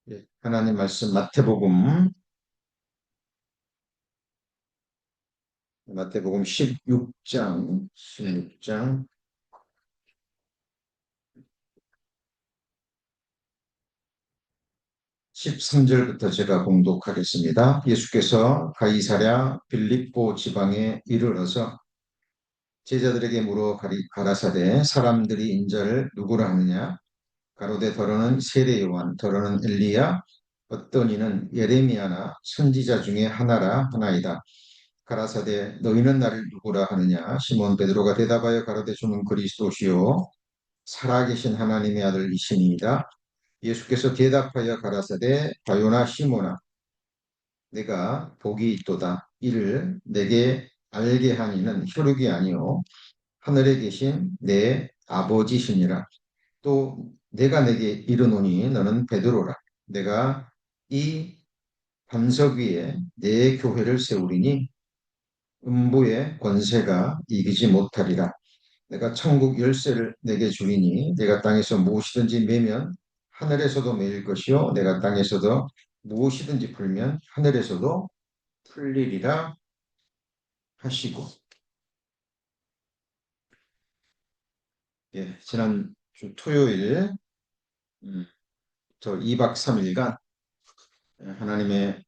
예, 하나님 말씀 마태복음 16장 13절부터 제가 봉독하겠습니다. 예수께서 가이사랴 빌립보 지방에 이르러서 제자들에게 물어 가라사대 사람들이 인자를 누구라 하느냐? 가로되 더러는 세례 요한, 더러는 엘리야, 어떤 이는 예레미야나 선지자 중에 하나라 하나이다. 가라사대 너희는 나를 누구라 하느냐? 시몬 베드로가 대답하여 가로되 주는 그리스도시요 살아계신 하나님의 아들이시니이다. 예수께서 대답하여 가라사대 바요나 시몬아 내가 복이 있도다. 이를 내게 알게 하니는 혈육이 아니요 하늘에 계신 내 아버지시니라. 또 내가 내게 이르노니 너는 베드로라. 내가 이 반석 위에 내 교회를 세우리니 음부의 권세가 이기지 못하리라. 내가 천국 열쇠를 내게 주리니 내가 땅에서 무엇이든지 매면 하늘에서도 매일 것이요 내가 땅에서도 무엇이든지 풀면 하늘에서도 풀리리라 하시고. 예, 지난 주 토요일 저 2박 3일간 하나님의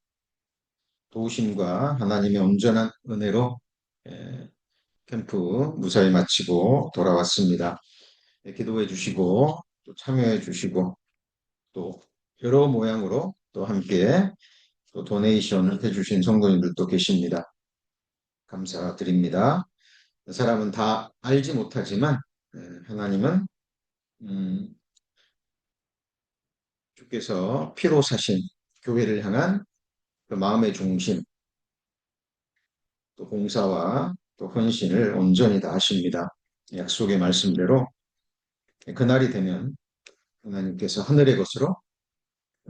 도우심과 하나님의 온전한 은혜로 예, 캠프 무사히 마치고 돌아왔습니다. 예, 기도해 주시고 또 참여해 주시고 또 여러 모양으로 또 함께 또 도네이션을 해주신 성도님들도 계십니다. 감사드립니다. 사람은 다 알지 못하지만 하나님은 음, 주께서 피로 사신 교회를 향한 그 마음의 중심 또 봉사와 또 헌신을 온전히 다 하십니다. 약속의 말씀대로 그날이 되면 하나님께서 하늘의 것으로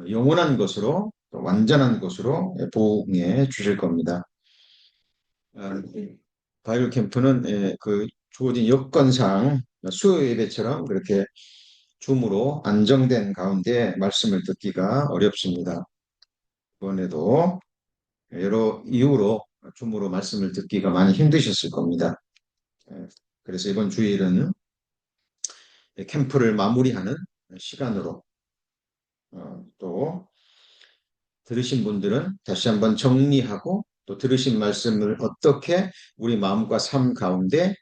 영원한 것으로 또 완전한 것으로 보응해 주실 겁니다. 아, 바이블 캠프는 그 주어진 여건상 수요 예배처럼 그렇게 줌으로 안정된 가운데 말씀을 듣기가 어렵습니다. 이번에도 여러 이유로 줌으로 말씀을 듣기가 많이 힘드셨을 겁니다. 그래서 이번 주일은 캠프를 마무리하는 시간으로 또 들으신 분들은 다시 한번 정리하고 또 들으신 말씀을 어떻게 우리 마음과 삶 가운데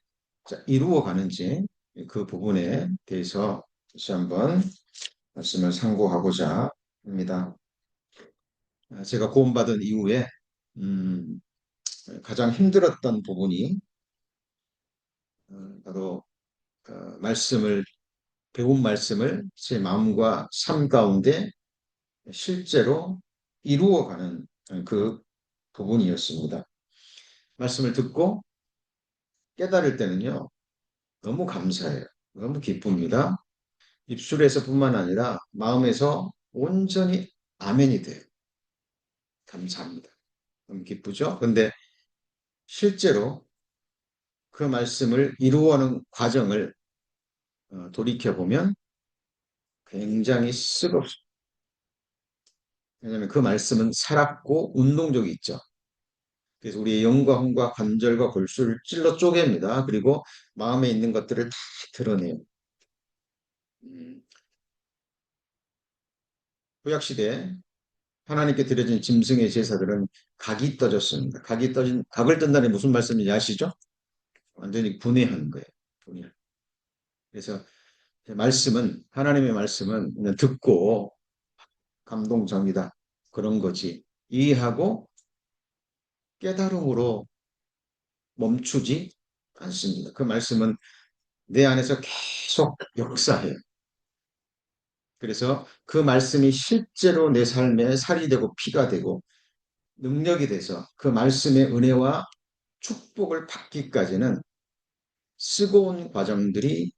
이루어 가는지 그 부분에 대해서 다시 한번 말씀을 상고하고자 합니다. 제가 구원받은 이후에 음, 가장 힘들었던 부분이 바로 말씀을 배운 말씀을 제 마음과 삶 가운데 실제로 이루어가는 그 부분이었습니다. 말씀을 듣고 깨달을 때는요, 너무 감사해요. 너무 기쁩니다. 입술에서뿐만 아니라 마음에서 온전히 아멘이 돼요. 감사합니다. 너무 기쁘죠? 근데 실제로 그 말씀을 이루어가는 과정을 돌이켜보면 굉장히 쓰겁습니다. 왜냐하면 그 말씀은 살았고 운동력이 있죠. 그래서 우리의 영과 혼과 관절과 골수를 찔러 쪼갭니다. 그리고 마음에 있는 것들을 다 드러내요. 음, 구약시대 하나님께 드려진 짐승의 제사들은 각이 떠졌습니다. 각을 뜬다는 무슨 말씀인지 아시죠? 완전히 분해하는 거예요. 분해. 그래서 하나님의 말씀은 그냥 듣고 감동적이다. 그런 거지. 이해하고 깨달음으로 멈추지 않습니다. 그 말씀은 내 안에서 계속 역사해요. 그래서 그 말씀이 실제로 내 삶에 살이 되고 피가 되고 능력이 돼서 그 말씀의 은혜와 축복을 받기까지는 쓰고온 과정들이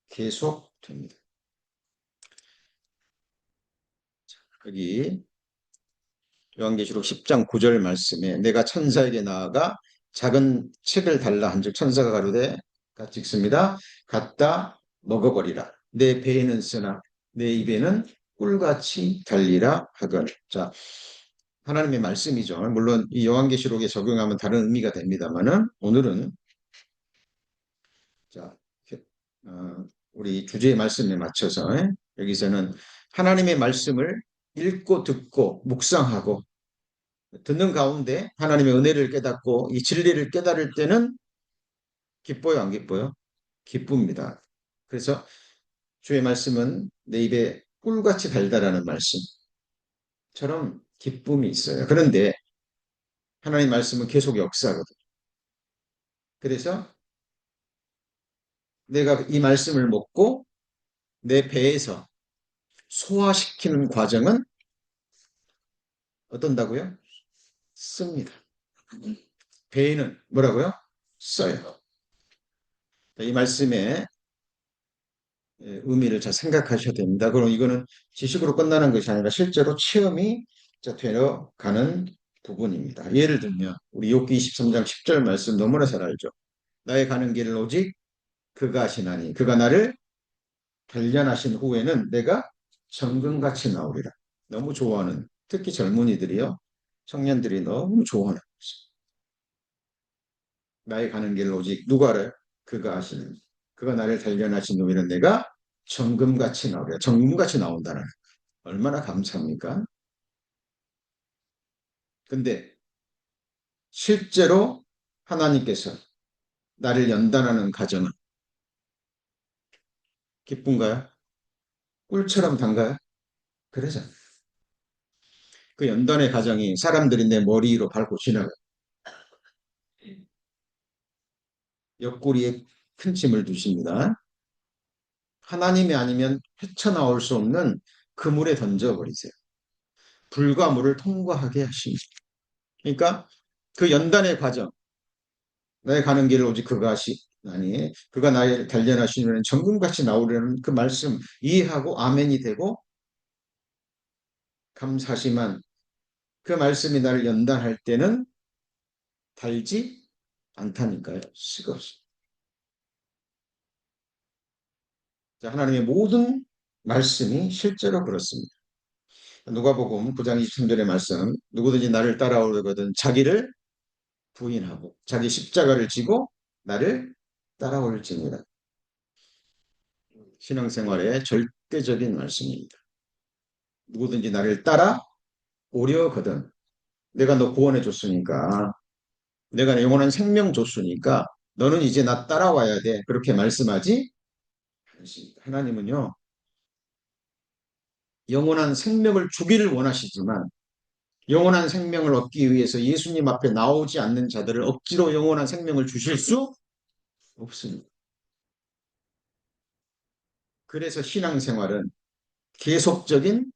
계속됩니다. 여기 요한계시록 10장 9절 말씀에 내가 천사에게 나아가 작은 책을 달라 한즉 천사가 가로되 같이 읽습니다. 갖다 먹어버리라. 내 배에는 쓰나 내 입에는 꿀같이 달리라 하거늘. 자, 하나님의 말씀이죠. 물론 이 요한계시록에 적용하면 다른 의미가 됩니다만은 오늘은 자, 우리 주제의 말씀에 맞춰서 여기서는 하나님의 말씀을 읽고 듣고 묵상하고 듣는 가운데 하나님의 은혜를 깨닫고 이 진리를 깨달을 때는 기뻐요, 안 기뻐요? 기쁩니다. 그래서 주의 말씀은 내 입에 꿀같이 달달하는 말씀처럼 기쁨이 있어요. 그런데 하나님 말씀은 계속 역사거든. 그래서 내가 이 말씀을 먹고 내 배에서 소화시키는 과정은 어떤다고요? 씁니다. 배에는 뭐라고요? 써요. 이 말씀의 의미를 잘 생각하셔야 됩니다. 그럼 이거는 지식으로 끝나는 것이 아니라 실제로 체험이 되어 가는 부분입니다. 예를 들면 우리 욥기 23장 10절 말씀 너무나 잘 알죠. 나의 가는 길을 오직 그가 하시나니 그가 나를 단련하신 후에는 내가 정금같이 나오리라. 너무 좋아하는 특히 젊은이들이요. 청년들이 너무 좋아하는 것이. 나의 가는 길을 오직 누가 알아요? 그가 하시는. 그가 나를 단련하신 후에는 내가 정금같이 나오리라. 정금같이 나온다는. 얼마나 감사합니까? 근데 실제로 하나님께서 나를 연단하는 가정은 기쁜가요? 꿀처럼 단가요? 그러잖아요. 그 연단의 가정이 사람들이 내 머리 위로 밟고 지나가요. 옆구리에 큰 짐을 두십니다. 하나님이 아니면 헤쳐나올 수 없는 그물에 던져버리세요. 불과 물을 통과하게 하십니다. 그러니까 그 연단의 과정, 나의 가는 길을 오직 그가 하시나니 그가 나의 단련하시면 정금같이 나오려는 그 말씀 이해하고 아멘이 되고 감사하지만 그 말씀이 나를 연단할 때는 달지 않다니까요. 식없이. 하나님의 모든 말씀이 실제로 그렇습니다. 누가복음 9장 23절의 말씀 누구든지 나를 따라오려거든 자기를 부인하고 자기 십자가를 지고 나를 따라올지니라. 신앙생활의 절대적인 말씀입니다. 누구든지 나를 따라오려거든 내가 너 구원해 줬으니까 내가 영원한 생명 줬으니까 너는 이제 나 따라와야 돼. 그렇게 말씀하지 하나님은요. 영원한 생명을 주기를 원하시지만 영원한 생명을 얻기 위해서 예수님 앞에 나오지 않는 자들을 억지로 영원한 생명을 주실 수 없습니다. 그래서 신앙생활은 계속적인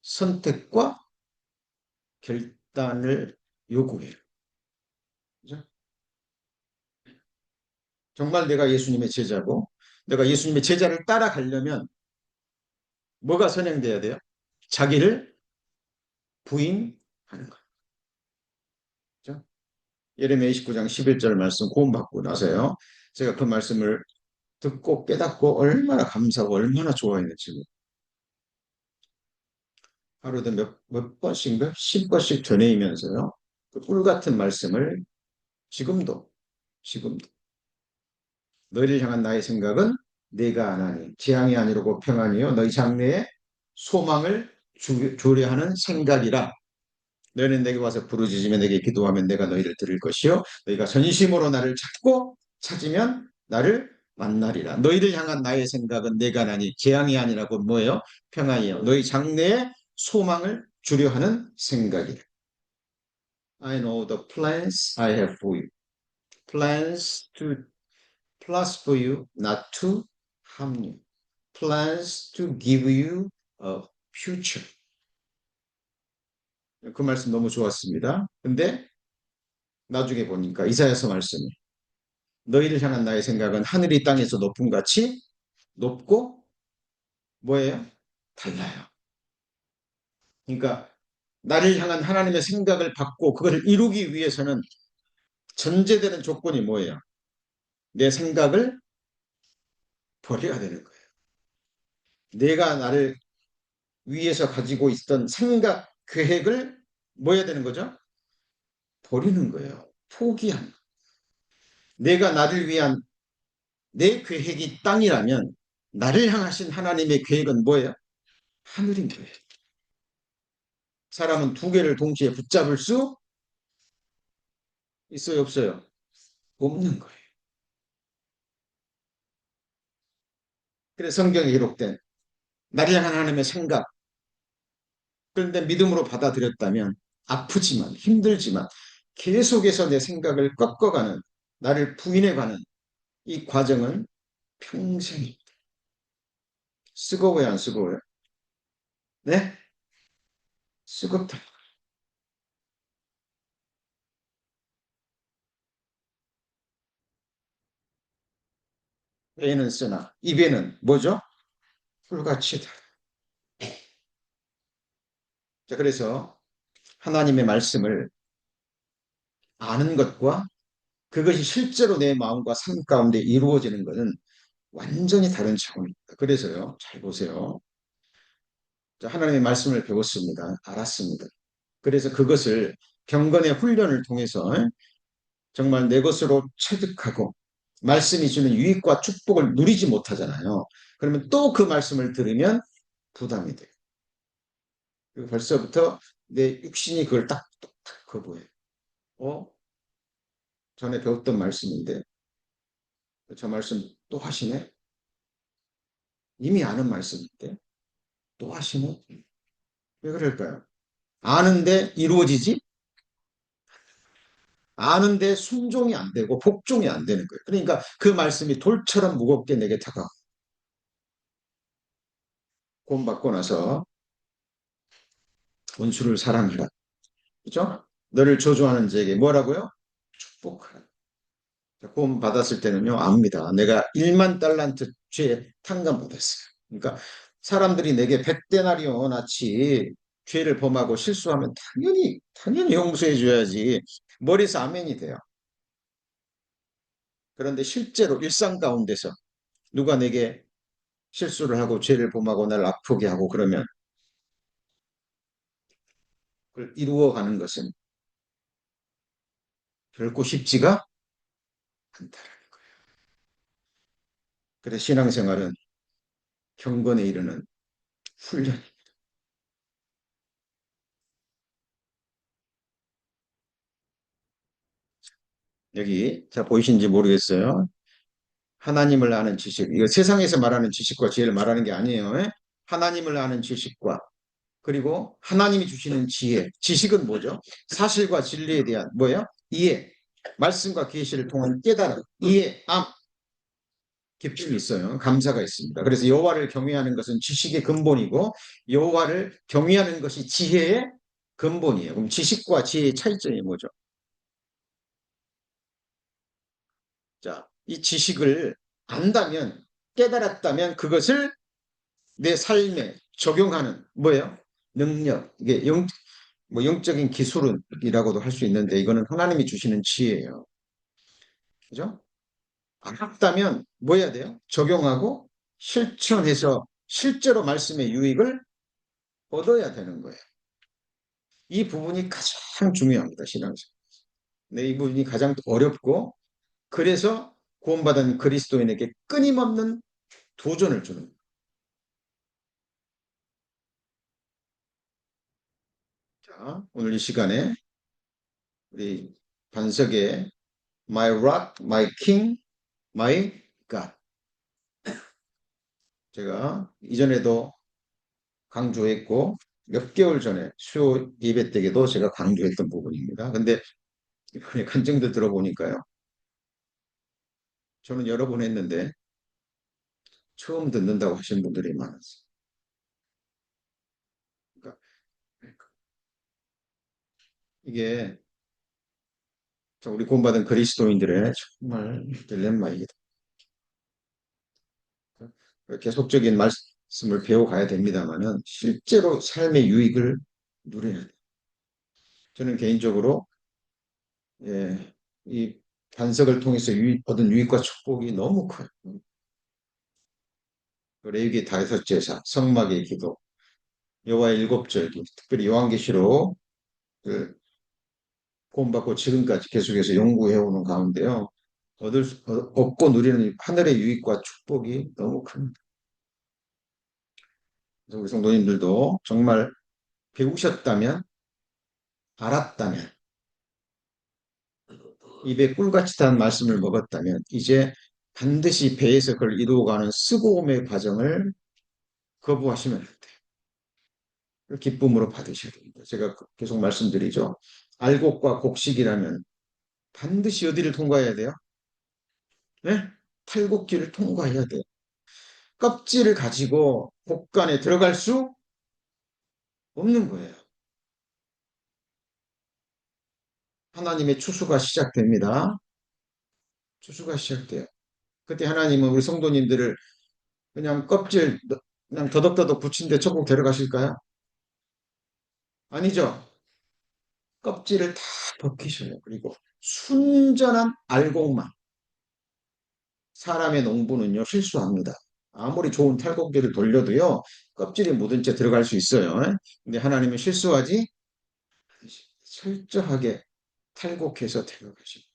선택과 결단을 요구해요. 그죠? 정말 내가 예수님의 제자고 내가 예수님의 제자를 따라가려면 뭐가 선행돼야 돼요? 자기를 부인하는 거예요. 그죠? 예레미야 29장 11절 말씀 고음받고 나서요. 제가 그 말씀을 듣고 깨닫고 얼마나 감사하고 얼마나 좋아했는지 하루도 몇 번씩 몇십 번씩 되뇌이면서요. 그 꿀 같은 말씀을 지금도 너희를 향한 나의 생각은 내가 하나니 재앙이 아니라고 평안이요 너희 장래에 소망을 주려 하는 생각이라. 너희는 내게 와서 부르짖으면 내게 기도하면 내가 너희를 들을 것이요 너희가 전심으로 나를 찾으면 나를 만나리라. 너희를 향한 나의 생각은 내가 하나니 재앙이 아니라고 뭐예요? 평안이요 너희 장래에 소망을 주려 하는 생각이라. I know the plans I have for you. Plans to plus for you, not to harm you. Plans to give you a future. 그 말씀 너무 좋았습니다. 근데 나중에 보니까 이사야서 말씀이 너희를 향한 나의 생각은 하늘이 땅에서 높음 같이 높고 뭐예요? 달라요. 그러니까 나를 향한 하나님의 생각을 받고 그것을 이루기 위해서는 전제되는 조건이 뭐예요? 내 생각을 버려야 되는 거예요. 내가 나를 위에서 가지고 있던 생각, 계획을 뭐 해야 되는 거죠? 버리는 거예요. 포기한. 내가 나를 위한 내 계획이 땅이라면 나를 향하신 하나님의 계획은 뭐예요? 하늘인 거예요. 사람은 두 개를 동시에 붙잡을 수 있어요, 없어요? 없는 거예요. 그래서 성경에 기록된 나를 향한 하나님의 생각, 그런데 믿음으로 받아들였다면 아프지만 힘들지만 계속해서 내 생각을 꺾어가는 나를 부인해가는 이 과정은 평생 쓰거워요, 안 쓰거워요? 네? 쓰겁다. 애는 쓰나 입에는 뭐죠? 불같이 다. 자, 그래서 하나님의 말씀을 아는 것과 그것이 실제로 내 마음과 삶 가운데 이루어지는 것은 완전히 다른 차원입니다. 그래서요, 잘 보세요. 자, 하나님의 말씀을 배웠습니다. 알았습니다. 그래서 그것을 경건의 훈련을 통해서 정말 내 것으로 체득하고 말씀이 주는 유익과 축복을 누리지 못하잖아요. 그러면 또 그 말씀을 들으면 부담이 돼요. 그리고 벌써부터 내 육신이 그걸 딱 거부해요. 어? 전에 배웠던 말씀인데 저 말씀 또 하시네? 이미 아는 말씀인데 또 하시네? 왜 그럴까요? 아는데 이루어지지? 아는데 순종이 안 되고 복종이 안 되는 거예요. 그러니까 그 말씀이 돌처럼 무겁게 내게 다가와. 구원받고 나서 원수를 사랑하라. 그죠? 너를 저주하는 자에게 뭐라고요? 축복하라. 구원 받았을 때는요, 압니다. 내가 1만 달란트 죄 탕감받았어요. 그러니까 사람들이 내게 100데나리온 어치 죄를 범하고 실수하면 당연히 용서해 줘야지. 머리에서 아멘이 돼요. 그런데 실제로 일상 가운데서 누가 내게 실수를 하고 죄를 범하고 날 아프게 하고 그러면 그걸 이루어가는 것은 결코 쉽지가 않다라는 거예요. 그래서 신앙생활은 경건에 이르는 훈련. 여기 자 보이신지 모르겠어요. 하나님을 아는 지식. 이거 세상에서 말하는 지식과 지혜를 말하는 게 아니에요. 하나님을 아는 지식과 그리고 하나님이 주시는 지혜. 지식은 뭐죠? 사실과 진리에 대한 뭐예요? 이해. 말씀과 계시를 통한 깨달음, 이해, 깊음이 있어요. 감사가 있습니다. 그래서 여호와를 경외하는 것은 지식의 근본이고 여호와를 경외하는 것이 지혜의 근본이에요. 그럼 지식과 지혜의 차이점이 뭐죠? 자, 이 지식을 안다면 깨달았다면 그것을 내 삶에 적용하는 뭐예요? 능력. 이게 뭐 영적인 기술이라고도 할 수 있는데 이거는 하나님이 주시는 지혜예요. 그죠? 알았다면 뭐 해야 돼요? 적용하고 실천해서 실제로 말씀의 유익을 얻어야 되는 거예요. 이 부분이 가장 중요합니다. 신앙생활. 네, 이 부분이 가장 어렵고 그래서 구원받은 그리스도인에게 끊임없는 도전을 주는 거예요. 자, 오늘 이 시간에 우리 반석의 My Rock, My King, My God. 제가 이전에도 강조했고 몇 개월 전에 수요 예배 때에도 제가 강조했던 부분입니다. 근데 이번에 간증도 들어보니까요. 저는 여러 번 했는데 처음 듣는다고 하신 분들이 많았어요. 그러니까 이게 우리 구원받은 그리스도인들의 정말 딜레마이기도 계속적인 말씀을 배워가야 됩니다만은 실제로 삶의 유익을 누려야 돼요. 저는 개인적으로 예, 이 반석을 통해서 얻은 유익과 축복이 너무 커요. 레위기 다섯제사, 성막의 기도, 여호와의 일곱 절기, 특별히 요한계시록 구원받고 지금까지 계속해서 연구해오는 가운데요. 얻고 누리는 하늘의 유익과 축복이 너무 큽니다. 그래서 우리 성도님들도 정말 배우셨다면, 알았다면, 입에 꿀같이 단 말씀을 먹었다면, 이제 반드시 배에서 그걸 이루어가는 쓰고옴의 과정을 거부하시면 안 돼요. 기쁨으로 받으셔야 됩니다. 제가 계속 말씀드리죠. 알곡과 곡식이라면 반드시 어디를 통과해야 돼요? 네? 탈곡기를 통과해야 돼요. 껍질을 가지고 곡간에 들어갈 수 없는 거예요. 하나님의 추수가 시작됩니다. 추수가 시작돼요. 그때 하나님은 우리 성도님들을 그냥 껍질 그냥 더덕더덕 붙인 데 천국 데려가실까요? 아니죠. 껍질을 다 벗기셔요. 그리고 순전한 알곡만. 사람의 농부는요, 실수합니다. 아무리 좋은 탈곡기를 돌려도요, 껍질이 묻은 채 들어갈 수 있어요. 근데 하나님은 실수하지 철저하게 탈곡해서 데려가십니다.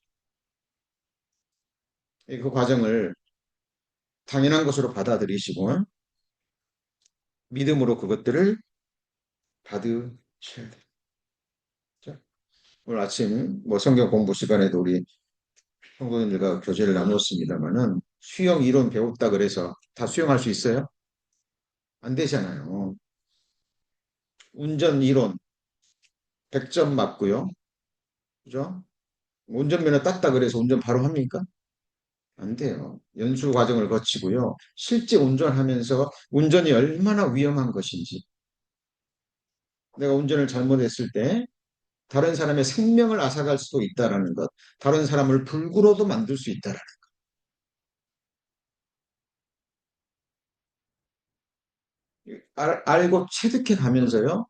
그 과정을 당연한 것으로 받아들이시고 믿음으로 그것들을 받으셔야 돼요. 오늘 아침 뭐 성경 공부 시간에도 우리 성도님들과 교제를 나눴습니다만은 수영 이론 배웠다 그래서 다 수영할 수 있어요? 안 되잖아요. 운전 이론 100점 맞고요. 그죠? 운전면허 땄다 그래서 운전 바로 합니까? 안 돼요. 연수 과정을 거치고요. 실제 운전하면서 운전이 얼마나 위험한 것인지 내가 운전을 잘못했을 때 다른 사람의 생명을 앗아갈 수도 있다라는 것, 다른 사람을 불구로도 만들 수 있다라는 것. 알고 체득해 가면서요.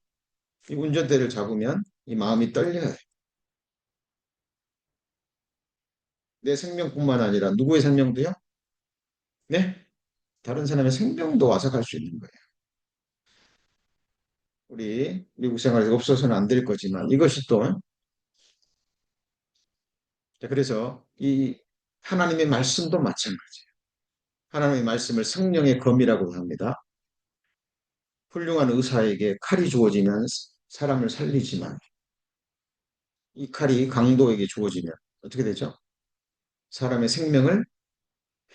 이 운전대를 잡으면 이 마음이 떨려야 돼요. 내 생명뿐만 아니라 누구의 생명도요? 네? 다른 사람의 생명도 앗아갈 수 있는 거예요. 우리 미국 생활에서 없어서는 안 될 거지만 이것이 또 그래서 이 하나님의 말씀도 마찬가지예요. 하나님의 말씀을 성령의 검이라고 합니다. 훌륭한 의사에게 칼이 주어지면 사람을 살리지만 이 칼이 강도에게 주어지면 어떻게 되죠? 사람의 생명을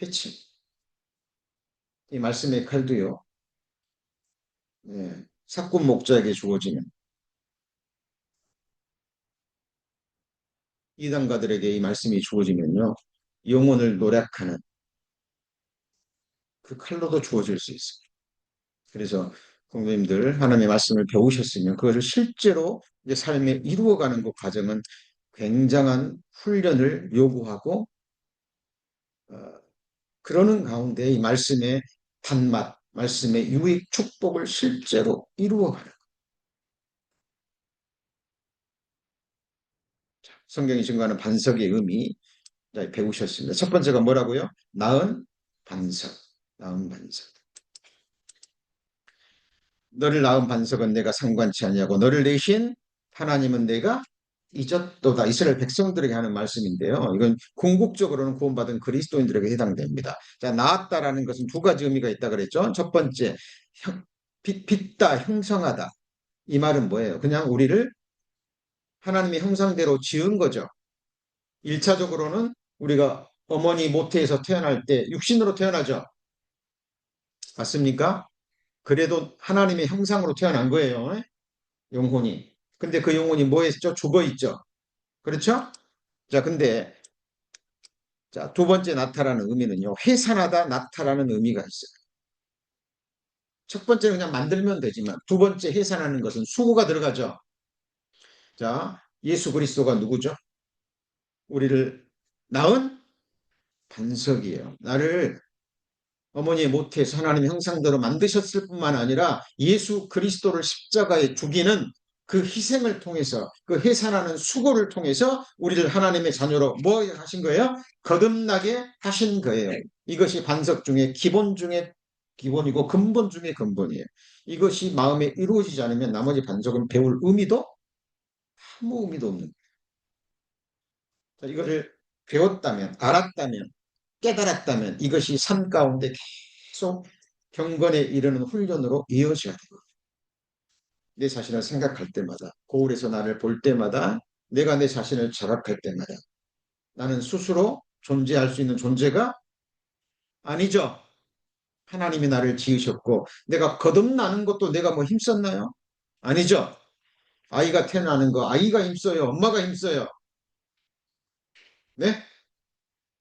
해치. 이 말씀의 칼도요. 사꾼 목자에게 주어지면 이단가들에게 이 말씀이 주어지면요. 영혼을 노략하는 그 칼로도 주어질 수 있습니다. 그래서 공부님들 하나님의 말씀을 배우셨으면 그것을 실제로 이제 삶에 이루어가는 그 과정은 굉장한 훈련을 요구하고 그러는 가운데 이 말씀의 단맛, 말씀의 유익, 축복을 실제로 이루어가는 성경이 증거하는 반석의 의미 배우셨습니다. 첫 번째가 뭐라고요? 나은 반석, 나은 반석. 너를 낳은 반석은 내가 상관치 아니하고 너를 내신 하나님은 내가 잊었도다. 이스라엘 백성들에게 하는 말씀인데요. 이건 궁극적으로는 구원받은 그리스도인들에게 해당됩니다. 자, 낳았다라는 것은 두 가지 의미가 있다 그랬죠. 첫 번째, 빚다, 형성하다. 이 말은 뭐예요? 그냥 우리를 하나님의 형상대로 지은 거죠. 1차적으로는 우리가 어머니 모태에서 태어날 때 육신으로 태어나죠. 맞습니까? 그래도 하나님의 형상으로 태어난 거예요. 영혼이. 근데 그 영혼이 뭐 했죠? 죽어 있죠. 그렇죠? 자, 근데 자, 두 번째 나타라는 의미는요. 해산하다 나타라는 의미가 있어요. 첫 번째는 그냥 만들면 되지만 두 번째 해산하는 것은 수고가 들어가죠. 자, 예수 그리스도가 누구죠? 우리를 낳은 반석이에요. 나를 어머니의 모태에서 하나님의 형상대로 만드셨을 뿐만 아니라 예수 그리스도를 십자가에 죽이는 그 희생을 통해서 그 해산하는 수고를 통해서 우리를 하나님의 자녀로 뭐 하신 거예요? 거듭나게 하신 거예요. 이것이 반석 중에 기본 중에 기본이고 근본 중에 근본이에요. 이것이 마음에 이루어지지 않으면 나머지 반석은 배울 의미도 아무 의미도 없는 거예요. 이것을 배웠다면, 알았다면, 깨달았다면 이것이 삶 가운데 계속 경건에 이르는 훈련으로 이어져야 돼요. 내 자신을 생각할 때마다, 거울에서 나를 볼 때마다, 내가 내 자신을 자각할 때마다 나는 스스로 존재할 수 있는 존재가 아니죠. 하나님이 나를 지으셨고 내가 거듭나는 것도 내가 뭐 힘썼나요? 아니죠. 아이가 태어나는 거 아이가 힘써요. 엄마가 힘써요. 네?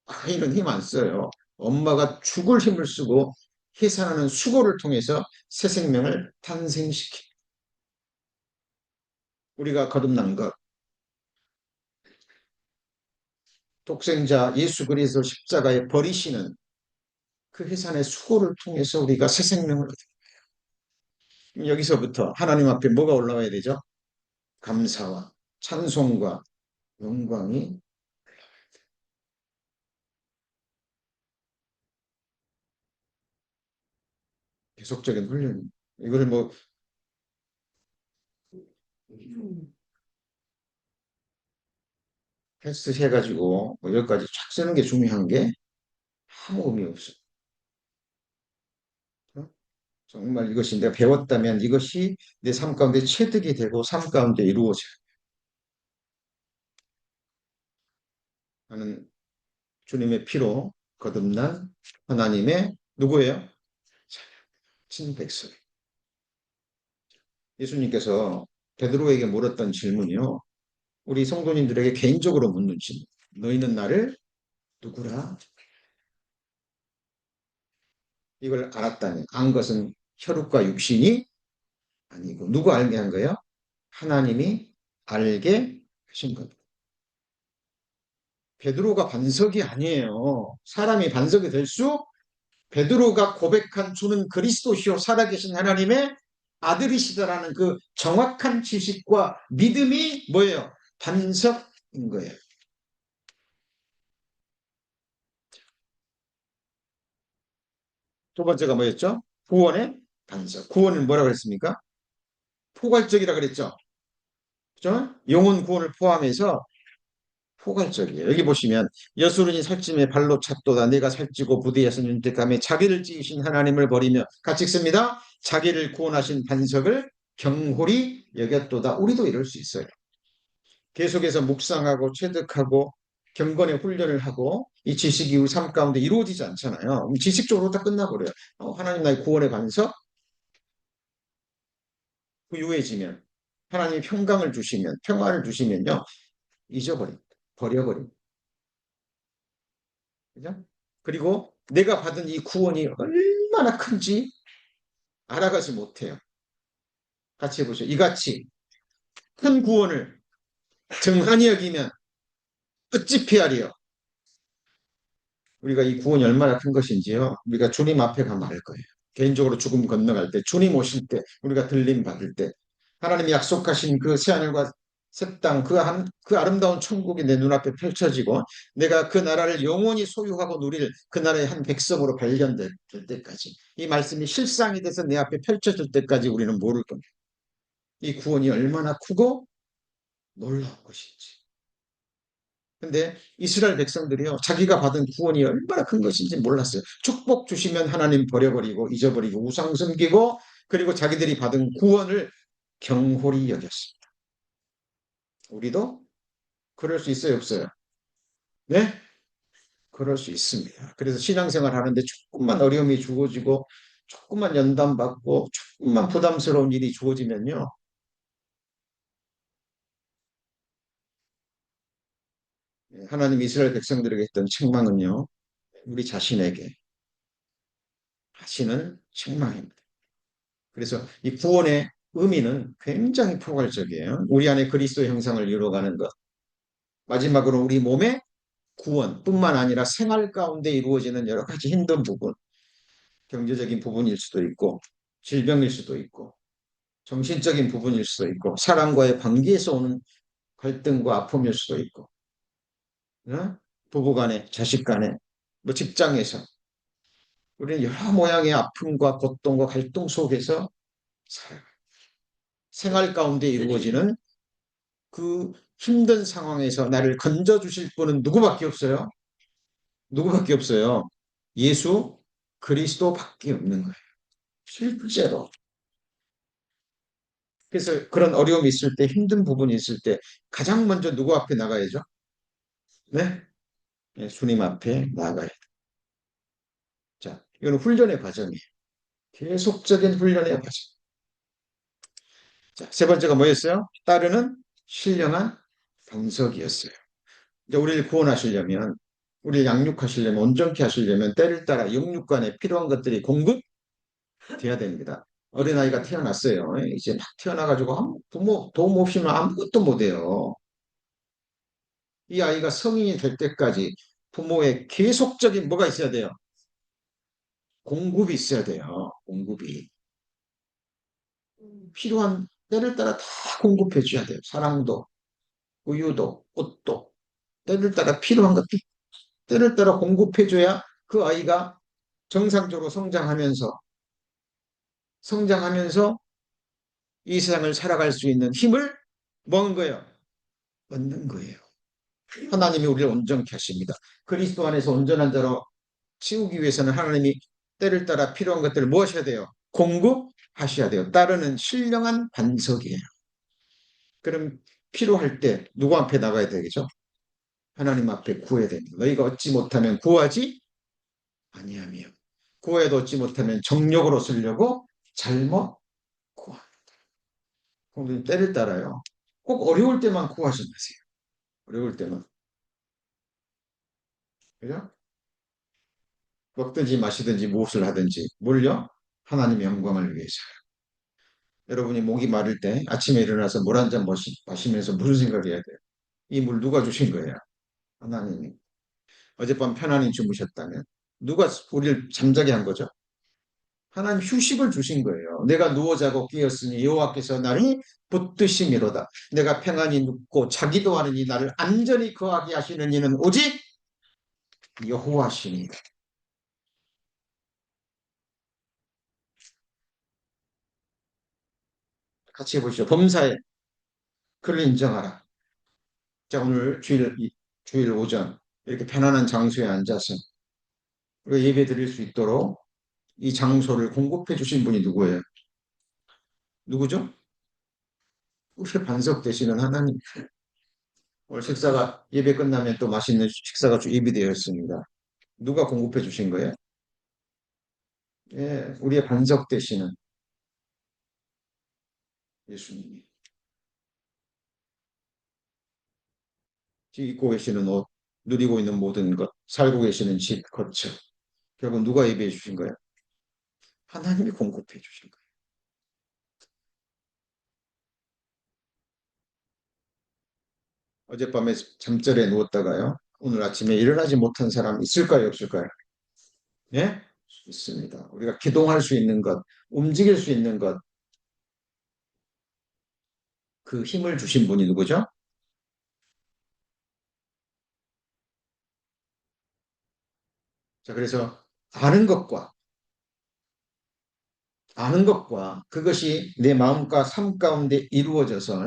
아이는 힘 안 써요. 엄마가 죽을 힘을 쓰고 해산하는 수고를 통해서 새 생명을 탄생시키. 우리가 거듭난 것, 독생자 예수 그리스도 십자가에 버리시는 그 해산의 수고를 통해서 우리가 새 생명을 얻어요. 여기서부터 하나님 앞에 뭐가 올라와야 되죠? 감사와 찬송과 영광이 계속적인 훈련. 이걸 뭐 헬스 해가지고 뭐 여기까지 쫙 쓰는 게 중요한 게 아무 의미 없어요. 어? 정말 이것이 내가 배웠다면 이것이 내 삶 가운데 체득이 되고 삶 가운데 이루어져야 하는 주님의 피로 거듭난 하나님의 누구예요? 친백성. 예수님께서 베드로에게 물었던 질문이요. 우리 성도님들에게 개인적으로 묻는 질문. 너희는 나를 누구라? 이걸 알았다면 안 것은 혈육과 육신이 아니고 누구 알게 한 거예요? 하나님이 알게 하신 것. 베드로가 반석이 아니에요. 사람이 반석이 될 수 베드로가 고백한 주는 그리스도시요 살아계신 하나님의 아들이시다라는 그 정확한 지식과 믿음이 뭐예요? 반석인 거예요. 두 번째가 뭐였죠? 구원의 반석. 구원은 뭐라고 했습니까? 포괄적이라 그랬죠. 그죠? 영혼 구원을 포함해서 포괄적이에요. 여기 보시면 여수run이 살찜에 발로 찼도다 내가 살찌고 부대에서 윤택함에 자기를 지으신 하나님을 버리며 같이 씁니다. 자기를 구원하신 반석을 경홀히 여겼도다. 우리도 이럴 수 있어요. 계속해서 묵상하고 체득하고 경건의 훈련을 하고 이 지식이 우리 삶 가운데 이루어지지 않잖아요. 지식적으로 다 끝나버려요. 하나님 나의 구원의 반석 부유해지면 하나님이 평강을 주시면 평화를 주시면요. 잊어버립니다. 버려버립니다. 그죠? 그리고 내가 받은 이 구원이 얼마나 큰지 알아가지 못해요. 같이 해보죠. 이같이 큰 구원을 등한히 여기면 어찌 피하리요? 우리가 이 구원이 얼마나 큰 것인지요. 우리가 주님 앞에 가면 알 거예요. 개인적으로 죽음 건너갈 때, 주님 오실 때, 우리가 들림 받을 때, 하나님이 약속하신 그 새하늘과 새 땅, 그 아름다운 천국이 내 눈앞에 펼쳐지고, 내가 그 나라를 영원히 소유하고 누릴 그 나라의 한 백성으로 발견될 때까지, 이 말씀이 실상이 돼서 내 앞에 펼쳐질 때까지 우리는 모를 겁니다. 이 구원이 얼마나 크고 놀라운 것인지. 근데 이스라엘 백성들이요, 자기가 받은 구원이 얼마나 큰 것인지 몰랐어요. 축복 주시면 하나님 버려버리고 잊어버리고 우상 섬기고 그리고 자기들이 받은 구원을 경홀히 여겼습니다. 우리도 그럴 수 있어요, 없어요? 네? 그럴 수 있습니다. 그래서 신앙생활 하는데 조금만 어려움이 주어지고 조금만 연단받고 조금만 부담스러운 일이 주어지면요. 하나님 이스라엘 백성들에게 했던 책망은요. 우리 자신에게 하시는 책망입니다. 그래서 이 구원의 의미는 굉장히 포괄적이에요. 우리 안에 그리스도 형상을 이루어가는 것. 마지막으로 우리 몸의 구원뿐만 아니라 생활 가운데 이루어지는 여러 가지 힘든 부분, 경제적인 부분일 수도 있고, 질병일 수도 있고, 정신적인 부분일 수도 있고, 사람과의 관계에서 오는 갈등과 아픔일 수도 있고, 부부 간에, 자식 간에, 뭐 직장에서 우리는 여러 모양의 아픔과 고통과 갈등 속에서 살아가요. 생활 가운데 이루어지는 그 힘든 상황에서 나를 건져주실 분은 누구밖에 없어요? 누구밖에 없어요? 예수 그리스도밖에 없는 거예요. 실제로. 그래서 그런 어려움이 있을 때, 힘든 부분이 있을 때 가장 먼저 누구 앞에 나가야죠? 네? 네, 주님 앞에 나가야 돼. 자, 이건 훈련의 과정이에요. 계속적인 훈련의 과정. 자, 세 번째가 뭐였어요? 따르는 신령한 반석이었어요. 이제 우리를 구원하시려면, 우리를 양육하시려면, 온전케 하시려면 때를 따라 영육간에 필요한 것들이 공급돼야 됩니다. 어린아이가 태어났어요. 이제 막 태어나가지고 부모 도움 없이는 아무것도 못해요. 이 아이가 성인이 될 때까지 부모의 계속적인 뭐가 있어야 돼요? 공급이 있어야 돼요. 공급이. 필요한 때를 따라 다 공급해 줘야 돼요. 사랑도, 우유도, 옷도. 때를 따라 필요한 것들, 때를 따라 공급해 줘야 그 아이가 정상적으로 성장하면서 이 세상을 살아갈 수 있는 힘을 먹은 거예요. 얻는 거예요. 하나님이 우리를 온전케 하십니다. 그리스도 안에서 온전한 자로 치우기 위해서는 하나님이 때를 따라 필요한 것들을 무엇해야 돼요? 공급하셔야 돼요. 따르는 신령한 반석이에요. 그럼 필요할 때 누구 앞에 나가야 되겠죠? 하나님 앞에 구해야 됩니다. 너희가 얻지 못하면 구하지 아니하며 구해도 얻지 못하면 정욕으로 쓰려고 잘못 구합니다. 그럼 때를 따라요. 꼭 어려울 때만 구하지 마세요. 어려울 때만. 그죠? 먹든지 마시든지 무엇을 하든지 뭘요? 하나님의 영광을 위해서. 여러분이 목이 마를 때 아침에 일어나서 물 한 잔 마시면서 무슨 생각해야 돼요? 이 물 누가 주신 거예요? 하나님이. 어젯밤 편안히 주무셨다면 누가 우리를 잠자게 한 거죠? 하나님 휴식을 주신 거예요. 내가 누워 자고 깨었으니 여호와께서 나를 붙드심이로다. 내가 평안히 눕고 자기도 하느니 나를 안전히 거하게 하시는 이는 오직 여호와시니. 같이 해보시죠. 범사에 그를 인정하라. 자, 오늘 주일 오전 이렇게 편안한 장소에 앉아서 우리가 예배 드릴 수 있도록 이 장소를 공급해 주신 분이 누구예요? 누구죠? 우리의 반석 되시는 하나님. 오늘 식사가 예배 끝나면 또 맛있는 식사가 예비되어 있습니다. 누가 공급해 주신 거예요? 예, 우리의 반석 되시는 예수님이. 지금 입고 계시는 옷, 누리고 있는 모든 것, 살고 계시는 집, 거처. 결국 누가 예배해 주신 거예요? 하나님이 공급해 주신 거예요. 어젯밤에 잠자리에 누웠다가요. 오늘 아침에 일어나지 못한 사람 있을까요? 없을까요? 예? 있습니다. 우리가 기동할 수 있는 것, 움직일 수 있는 것, 그 힘을 주신 분이 누구죠? 자, 그래서 아는 것과 그것이 내 마음과 삶 가운데 이루어져서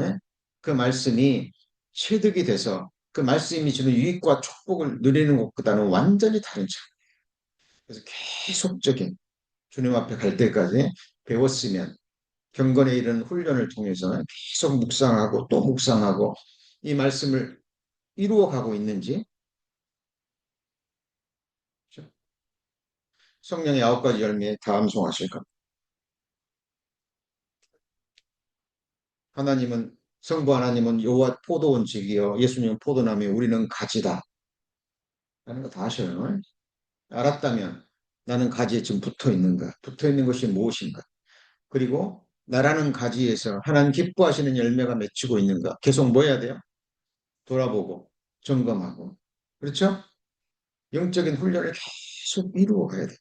그 말씀이 체득이 돼서 그 말씀이 주는 유익과 축복을 누리는 것보다는 완전히 다른 점. 그래서 계속적인 주님 앞에 갈 때까지 배웠으면 경건에 이른 훈련을 통해서 계속 묵상하고 또 묵상하고 이 말씀을 이루어 가고 있는지. 그렇죠? 성령의 9가지 열매 다 암송하실 겁니다. 하나님은 성부 하나님은 여호와 포도원직이요 예수님은 포도나무요 우리는 가지다 라는 거 다 아셔요. 알았다면 나는 가지에 지금 붙어 있는가? 붙어 있는 것이 무엇인가? 그리고 나라는 가지에서 하나님 기뻐하시는 열매가 맺히고 있는가? 계속 뭐 해야 돼요? 돌아보고 점검하고. 그렇죠? 영적인 훈련을 계속 이루어 가야 돼요.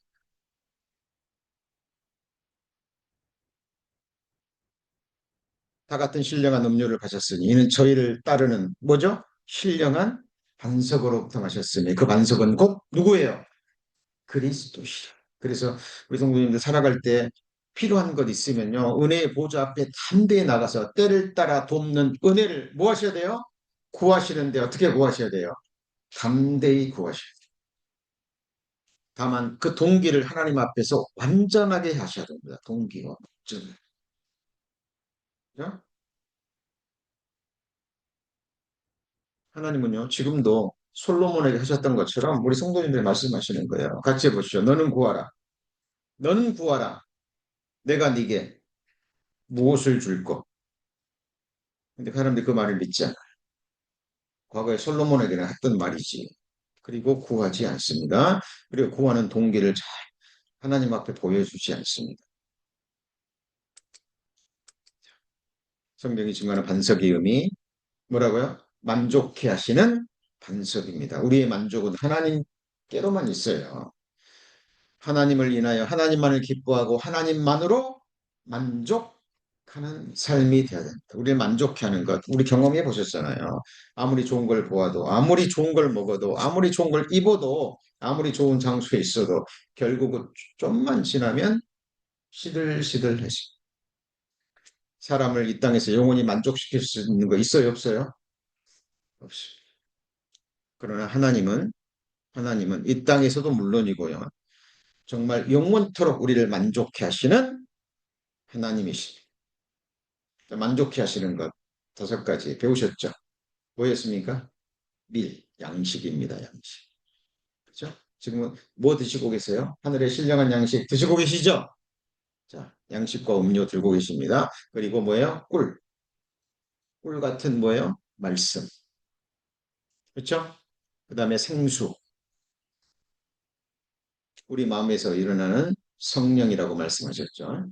다 같은 신령한 음료를 가졌으니 이는 저희를 따르는 뭐죠? 신령한 반석으로부터 마셨으니 그 반석은 곧 누구예요? 그리스도시라. 그래서 우리 성도님들 살아갈 때 필요한 것 있으면요. 은혜의 보좌 앞에 담대히 나가서 때를 따라 돕는 은혜를 뭐 하셔야 돼요? 구하시는데 어떻게 구하셔야 돼요? 담대히 구하셔야 돼요. 다만 그 동기를 하나님 앞에서 완전하게 하셔야 됩니다. 동기와 목적을. 그죠? 하나님은요, 지금도 솔로몬에게 하셨던 것처럼 우리 성도님들 말씀하시는 거예요. 같이 해보시죠. 너는 구하라. 너는 구하라. 내가 네게 무엇을 줄 것. 근데 그 사람들이 그 말을 믿지 않아요. 과거에 솔로몬에게는 했던 말이지. 그리고 구하지 않습니다. 그리고 구하는 동기를 잘 하나님 앞에 보여주지 않습니다. 성경이 증거하는 반석의 의미 뭐라고요? 만족해 하시는 반석입니다. 우리의 만족은 하나님께로만 있어요. 하나님을 인하여 하나님만을 기뻐하고 하나님만으로 만족하는 삶이 되어야 됩니다. 우리를 만족해 하는 것, 우리 경험해 보셨잖아요. 아무리 좋은 걸 보아도, 아무리 좋은 걸 먹어도, 아무리 좋은 걸 입어도, 아무리 좋은 장소에 있어도 결국은 좀만 지나면 시들시들해지. 사람을 이 땅에서 영원히 만족시킬 수 있는 거 있어요, 없어요? 없어요. 그러나 하나님은 이 땅에서도 물론이고요. 정말 영원토록 우리를 만족해 하시는 하나님이십니다. 만족해 하시는 것 다섯 가지 배우셨죠? 뭐였습니까? 양식입니다. 양식. 그렇죠? 지금은 뭐 드시고 계세요? 하늘의 신령한 양식 드시고 계시죠? 자, 양식과 음료 들고 계십니다. 그리고 뭐예요? 꿀 같은 뭐예요? 말씀. 그렇죠? 그 다음에 생수. 우리 마음에서 일어나는 성령이라고 말씀하셨죠.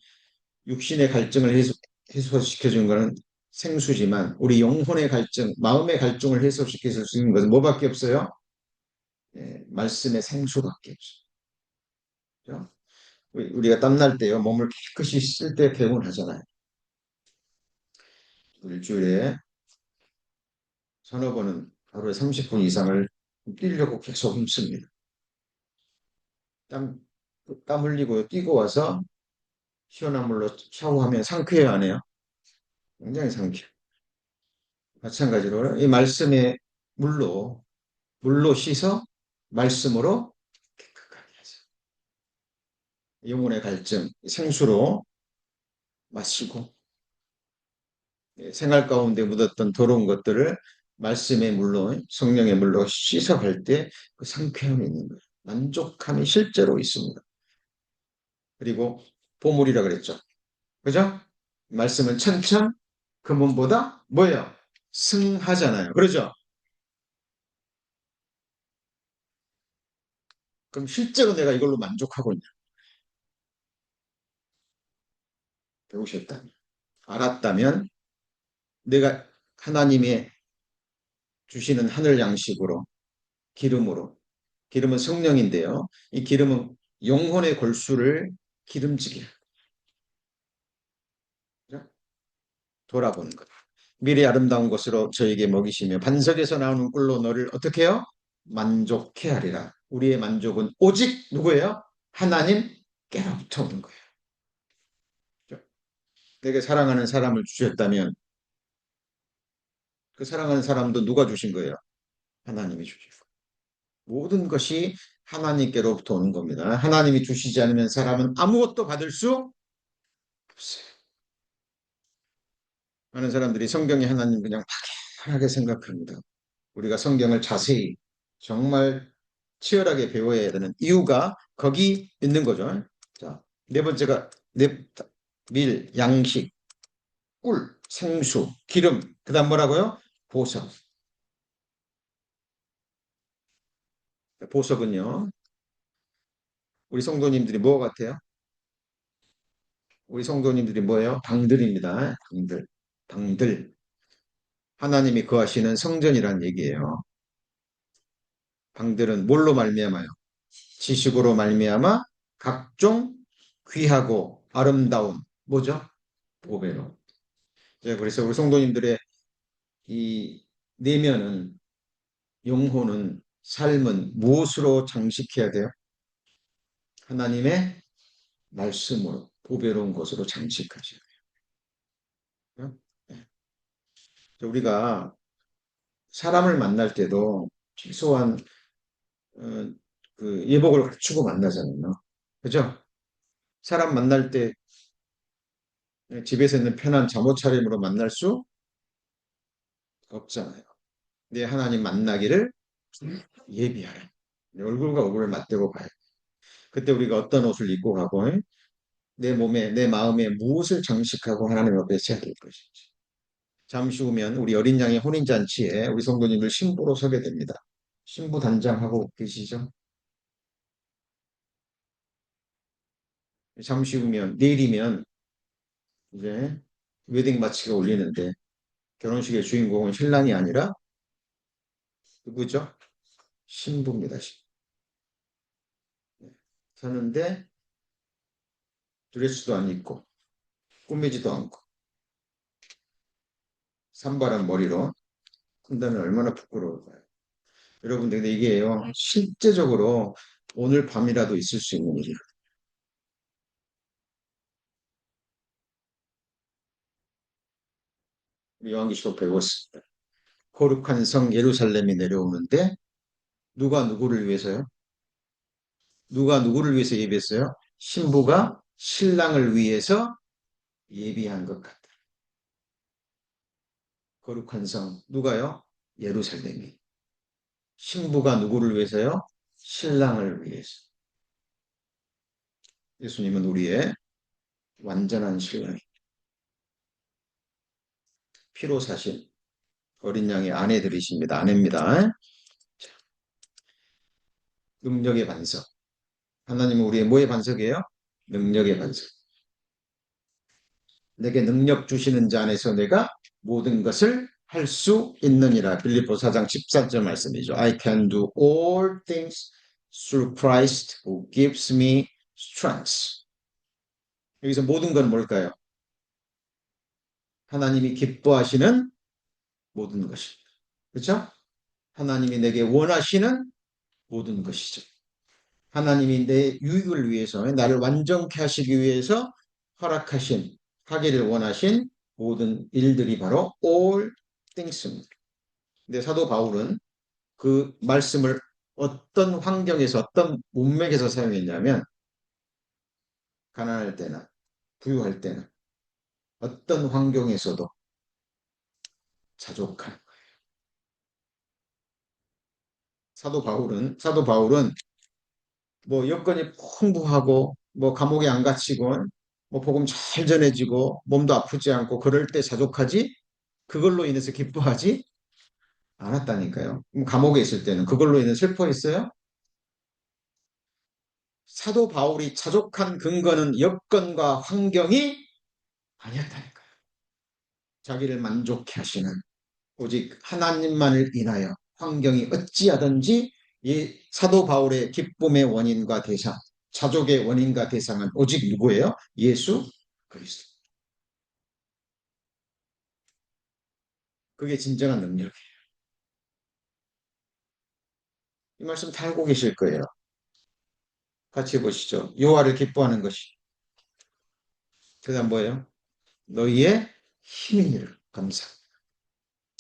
육신의 갈증을 해소시켜주는 것은 생수지만 우리 영혼의 갈증, 마음의 갈증을 해소시킬 수 있는 것은 뭐밖에 없어요? 예, 말씀의 생수밖에 없어요. 그죠? 우리가 땀날 때요, 몸을 깨끗이 씻을 때 개운하잖아요. 일주일에 서너 번은 하루에 30분 이상을 뛰려고 계속 힘씁니다. 땀, 땀 흘리고 뛰고 와서 시원한 물로 샤워하면 상쾌해요, 안 해요? 굉장히 상쾌해요. 마찬가지로 이 말씀의 물로 씻어 말씀으로 깨끗하게 하죠. 영혼의 갈증, 생수로 마시고 생활 가운데 묻었던 더러운 것들을 말씀의 물로 성령의 물로 씻어갈 때 그 상쾌함이 있는 거예요. 만족함이 실제로 있습니다. 그리고 보물이라 그랬죠. 그죠? 말씀은 천천 금은보다 뭐예요? 승하잖아요. 그러죠? 그럼 실제로 내가 이걸로 만족하고 있냐? 배우셨다면, 알았다면 내가 하나님의 주시는 하늘 양식으로 기름으로 기름은 성령인데요. 이 기름은 영혼의 골수를 기름지게 돌아보는 것. 미래 아름다운 것으로 저에게 먹이시며 반석에서 나오는 꿀로 너를 어떻게 해요? 만족해 하리라. 우리의 만족은 오직 누구예요? 하나님께로부터 오는 거예요. 내게 사랑하는 사람을 주셨다면 그 사랑하는 사람도 누가 주신 거예요? 하나님이 주신 거예요. 모든 것이 하나님께로부터 오는 겁니다. 하나님이 주시지 않으면 사람은 아무것도 받을 수 없어요. 많은 사람들이 성경의 하나님 그냥 막연하게 생각합니다. 우리가 성경을 자세히 정말 치열하게 배워야 되는 이유가 거기 있는 거죠. 자, 네 번째가 양식, 꿀, 생수, 기름, 그다음 뭐라고요? 보석. 보석은요. 우리 성도님들이 뭐 같아요? 우리 성도님들이 뭐예요? 방들입니다. 방들. 방들. 하나님이 거하시는 성전이란 얘기예요. 방들은 뭘로 말미암아요? 지식으로 말미암아 각종 귀하고 아름다운 뭐죠? 보배로. 그래서 우리 성도님들의 이 내면은 영혼은 삶은 무엇으로 장식해야 돼요? 하나님의 말씀으로 보배로운 것으로 장식하셔야 돼요. 네. 우리가 사람을 만날 때도 최소한 어, 그 예복을 갖추고 만나잖아요. 그죠? 사람 만날 때 집에서 있는 편한 잠옷 차림으로 만날 수 없잖아요. 내 하나님 만나기를 예비하라. 얼굴과 얼굴을 맞대고 가요. 그때 우리가 어떤 옷을 입고 가고 내 몸에 내 마음에 무엇을 장식하고 하나님 앞에 서야 될 것인지. 잠시 후면 우리 어린 양의 혼인잔치에 우리 성도님들 신부로 서게 됩니다. 신부 단장하고 계시죠? 잠시 후면 내일이면 이제 웨딩 마치가 올리는데 결혼식의 주인공은 신랑이 아니라 누구죠? 신부입니다. 서는데 드레스도 안 입고 꾸미지도 않고 산발한 머리로 한다면 얼마나 부끄러울까요? 여러분들 근데 이게요 실제적으로 오늘 밤이라도 있을 수 있는 일이에요. 요한계시록 배웠습니다. 거룩한 성 예루살렘이 내려오는데 누가 누구를 위해서요? 누가 누구를 위해서 예비했어요? 신부가 신랑을 위해서 예비한 것 같다. 거룩한 성 누가요? 예루살렘이. 신부가 누구를 위해서요? 신랑을 위해서. 예수님은 우리의 완전한 신랑이 피로 사신 어린 양의 아내들이십니다. 아내입니다. 능력의 반석. 하나님은 우리의 뭐의 반석이에요? 능력의 반석. 내게 능력 주시는 자 안에서 내가 모든 것을 할 수 있느니라. 빌립보 4장 14절 말씀이죠. I can do all things through Christ who gives me strength. 여기서 모든 건 뭘까요? 하나님이 기뻐하시는 모든 것입니다. 그렇죠? 하나님이 내게 원하시는 모든 것이죠. 하나님이 내 유익을 위해서 나를 완전케 하시기 위해서 허락하신 하기를 원하신 모든 일들이 바로 all things입니다. 근데 사도 바울은 그 말씀을 어떤 환경에서 어떤 문맥에서 사용했냐면 가난할 때나 부유할 때나 어떤 환경에서도 자족하는 거예요. 사도 바울은 뭐 여건이 풍부하고 뭐 감옥에 안 갇히고 뭐 복음 잘 전해지고 몸도 아프지 않고 그럴 때 자족하지 그걸로 인해서 기뻐하지 않았다니까요. 감옥에 있을 때는 그걸로 인해 슬퍼했어요? 사도 바울이 자족한 근거는 여건과 환경이 아니었다니까요. 자기를 만족케 하시는 오직 하나님만을 인하여 환경이 어찌하든지 이 사도 바울의 기쁨의 원인과 대상, 자족의 원인과 대상은 오직 누구예요? 예수 그리스도. 그게 진정한 능력이에요. 이 말씀 다 알고 계실 거예요. 같이 보시죠. 여호와를 기뻐하는 것이. 그다음 뭐예요? 너희의 힘이니라. 감사.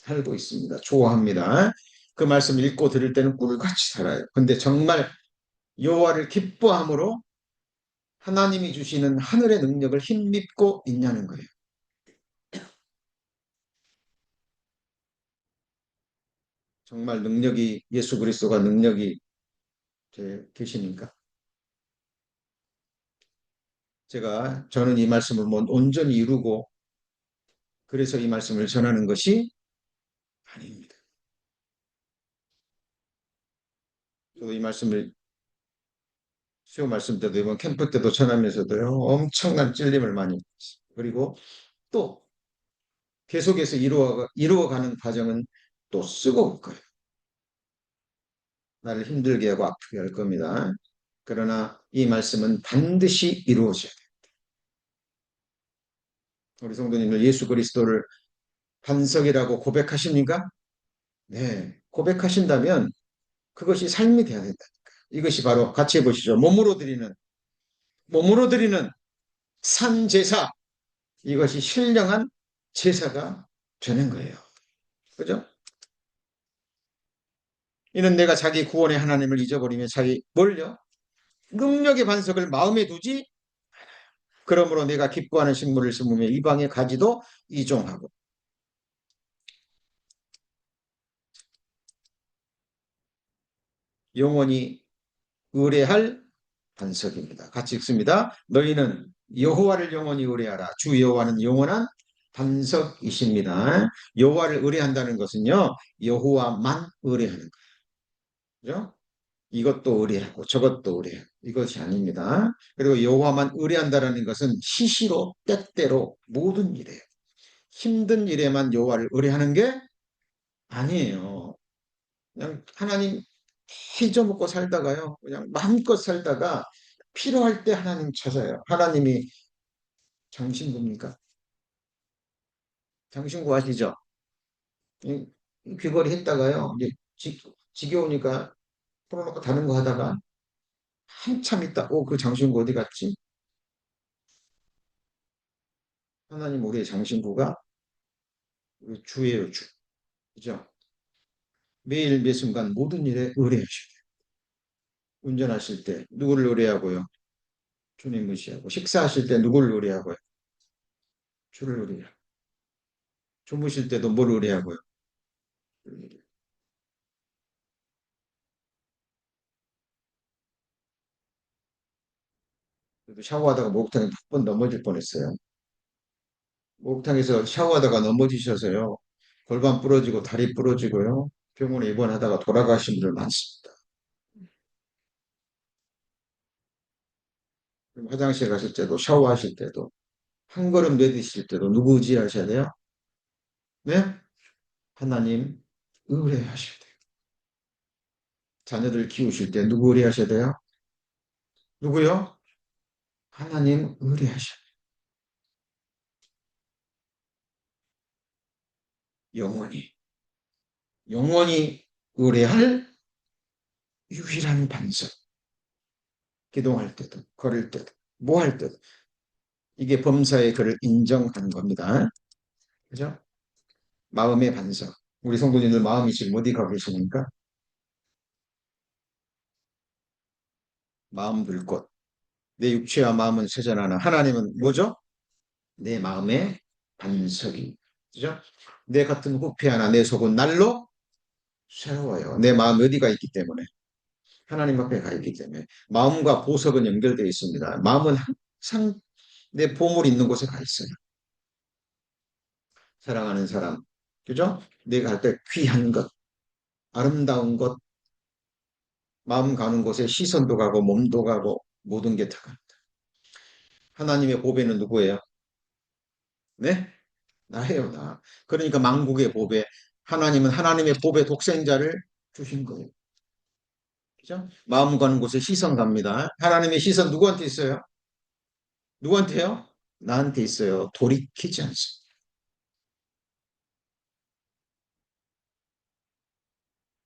살고 있습니다. 좋아합니다. 그 말씀 읽고 들을 때는 꿀같이 살아요. 근데 정말 여호와를 기뻐함으로 하나님이 주시는 하늘의 능력을 힘입고 있냐는 거예요. 정말 능력이 예수 그리스도가 능력이 계십니까? 저는 이 말씀을 뭐 온전히 이루고 그래서 이 말씀을 전하는 것이 아닙니다. 저도 이 말씀을 수요 말씀 때도 이번 캠프 때도 전하면서도요 엄청난 찔림을 많이 받았어요. 그리고 또 계속해서 이루어가는 과정은 또 쓰고 올 거예요. 나를 힘들게 하고 아프게 할 겁니다. 그러나 이 말씀은 반드시 이루어져야 돼요. 우리 성도님들 예수 그리스도를 반석이라고 고백하십니까? 네. 고백하신다면 그것이 삶이 돼야 된다니까요. 이것이 바로 같이 해보시죠. 몸으로 드리는 몸으로 드리는 산 제사, 이것이 신령한 제사가 되는 거예요. 그죠? 이는 내가 자기 구원의 하나님을 잊어버리며 자기 뭘요? 능력의 반석을 마음에 두지, 그러므로 내가 기뻐하는 식물을 심으며 이방의 가지도 이종하고. 영원히 의뢰할 반석입니다. 같이 읽습니다. 너희는 여호와를 영원히 의뢰하라. 주 여호와는 영원한 반석이십니다. 여호와를 의뢰한다는 것은요, 여호와만 의뢰하는 거죠. 이것도 의뢰하고 저것도 의뢰하고 이것이 아닙니다. 그리고 여호와만 의뢰한다는 것은 시시로 때때로 모든 일에, 힘든 일에만 여호와를 의뢰하는 게 아니에요. 그냥 하나님 다 잊어먹고 살다가요, 그냥 마음껏 살다가 필요할 때 하나님 찾아요. 하나님이 장신구입니까? 장신구 아시죠? 귀걸이 했다가요, 이제 지겨우니까 풀어놓고 다른 거 하다가 한참 있다, 그 장신구 어디 갔지? 하나님 우리의 장신구가 우리 주예요, 주. 그죠? 매일 매 순간 모든 일에 의뢰하셔야 돼요. 운전하실 때 누구를 의뢰하고요? 주님 의시하고. 식사하실 때 누구를 의뢰하고요? 주를 의뢰하고. 주무실 때도 뭘 의뢰하고요? 그래도 샤워하다가 목욕탕에 몇 번 넘어질 뻔했어요. 목욕탕에서 샤워하다가 넘어지셔서요, 골반 부러지고 다리 부러지고요, 병원에 입원하다가 돌아가신 분들 많습니다. 화장실 가실 때도 샤워하실 때도 한 걸음 내디실 때도 누구 의지하셔야 돼요? 네? 하나님 의뢰하셔야 돼요. 자녀들 키우실 때 누구 의뢰하셔야 돼요? 누구요? 하나님 의뢰하셔야 돼요. 영원히. 영원히 의뢰할 유일한 반석. 기도할 때도, 걸을 때도, 뭐 할 때도. 이게 범사의 그를 인정하는 겁니다. 그죠? 마음의 반석. 우리 성도님들 마음이 지금 어디 가 계십니까? 마음 둘 곳. 내 육체와 마음은 세전하나 하나님은 뭐죠? 내 마음의 반석이. 그죠? 내 같은 후패 하나 내 속은 날로 새로워요. 내 마음 어디가 있기 때문에. 하나님 앞에 가 있기 때문에. 마음과 보석은 연결되어 있습니다. 마음은 항상 내 보물 있는 곳에 가 있어요. 사랑하는 사람. 그죠? 내가 할 때 귀한 것, 아름다운 것, 마음 가는 곳에 시선도 가고 몸도 가고 모든 게 다 갑니다. 하나님의 보배는 누구예요? 네? 나예요, 나. 그러니까 만국의 보배. 하나님은 하나님의 보배 독생자를 주신 거예요. 그죠? 마음 가는 곳에 시선 갑니다. 하나님의 시선 누구한테 있어요? 누구한테요? 나한테 있어요. 돌이키지 않습니다.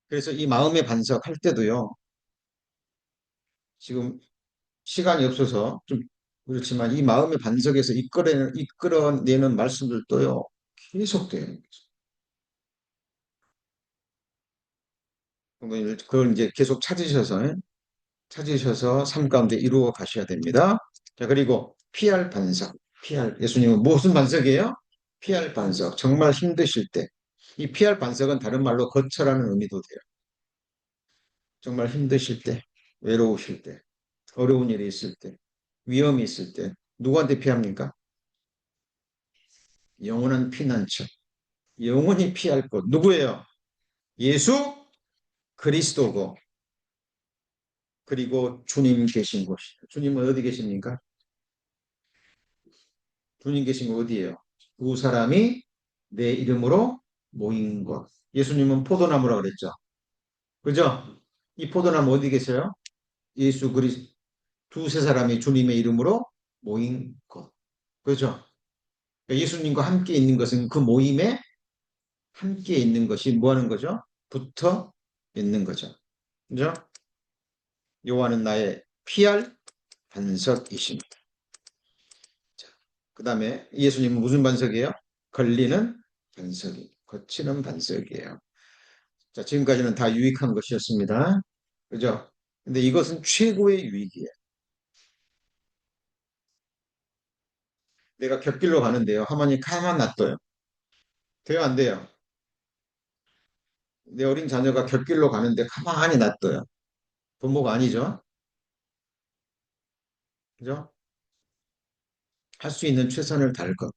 그래서 이 마음의 반석 할 때도요, 지금 시간이 없어서 좀 그렇지만 이 마음의 반석에서 이끌어내는 말씀들도요, 계속돼요. 그걸 이제 계속 찾으셔서 삶 가운데 이루어 가셔야 됩니다. 자, 그리고 피할 반석. 예수님은 무슨 반석이에요? 피할 반석. 정말 힘드실 때. 이 피할 반석은 다른 말로 거처라는 의미도 돼요. 정말 힘드실 때, 외로우실 때, 어려운 일이 있을 때, 위험이 있을 때, 누구한테 피합니까? 영원한 피난처. 영원히 피할 곳. 누구예요? 예수 그리스도고, 그리고 주님 계신 곳이에요. 주님은 어디 계십니까? 주님 계신 곳 어디예요? 두 사람이 내 이름으로 모인 곳. 예수님은 포도나무라고 그랬죠. 그죠? 이 포도나무 어디 계세요? 예수 그리스도 두세 사람이 주님의 이름으로 모인 곳. 그죠? 그러니까 예수님과 함께 있는 것은 그 모임에 함께 있는 것이 뭐 하는 거죠? 붙어 있는 거죠. 그죠? 요한은 나의 피할 반석이십니다. 자, 그 다음에 예수님은 무슨 반석이에요? 걸리는 반석이, 거치는 반석이에요. 자, 지금까지는 다 유익한 것이었습니다. 그죠? 근데 이것은 최고의 유익이에요. 내가 곁길로 가는데요. 하모니 가만 놔둬요. 돼요, 안 돼요? 내 어린 자녀가 곁길로 가는데 가만히 놔둬요. 부모가 아니죠? 그죠? 할 수 있는 최선을 다할 것.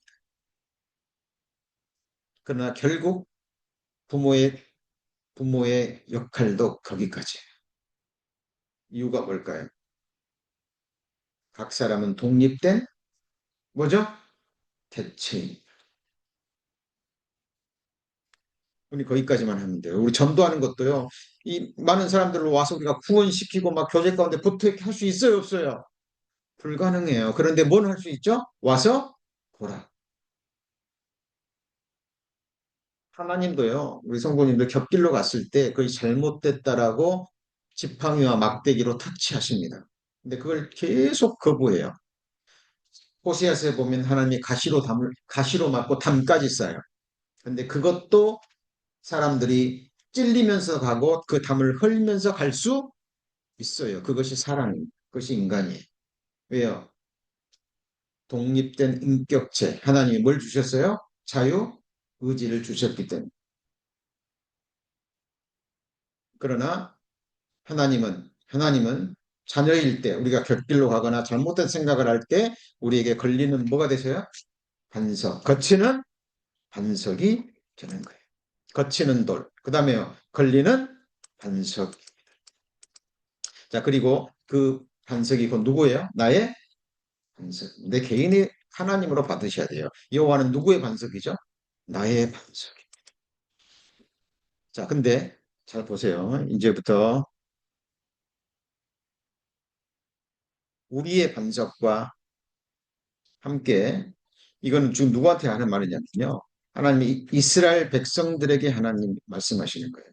그러나 결국 부모의, 부모의 역할도 거기까지. 이유가 뭘까요? 각 사람은 독립된, 뭐죠? 대체인. 우리 거기까지만 하면 돼요. 우리 전도하는 것도요. 이 많은 사람들을 와서 우리가 구원시키고 막 교제 가운데 붙어 할 수 있어요, 없어요? 불가능해요. 그런데 뭘 할 수 있죠? 와서 보라. 하나님도요, 우리 성도님들 곁길로 갔을 때 거의 잘못됐다라고 지팡이와 막대기로 터치하십니다. 근데 그걸 계속 거부해요. 호세아서에 보면 하나님이 가시로 맞고 담까지 쌓아요. 근데 그것도 사람들이 찔리면서 가고 그 담을 흘면서 갈 수 있어요. 그것이 사랑입니다. 그것이 인간이에요. 왜요? 독립된 인격체. 하나님이 뭘 주셨어요? 자유, 의지를 주셨기 때문에. 그러나 하나님은 자녀일 때 우리가 곁길로 가거나 잘못된 생각을 할 때 우리에게 걸리는 뭐가 되세요? 반석. 거치는 반석이 되는 거예요. 거치는 돌. 그 다음에요. 걸리는 반석. 자, 그리고 그 반석이 곧 누구예요? 나의 반석. 내 개인의 하나님으로 받으셔야 돼요. 여호와는 누구의 반석이죠? 나의 반석. 자, 근데 잘 보세요. 이제부터 우리의 반석과 함께 이거는 지금 누구한테 하는 말이냐면요. 하나님이 이스라엘 백성들에게 하나님 말씀하시는 거예요.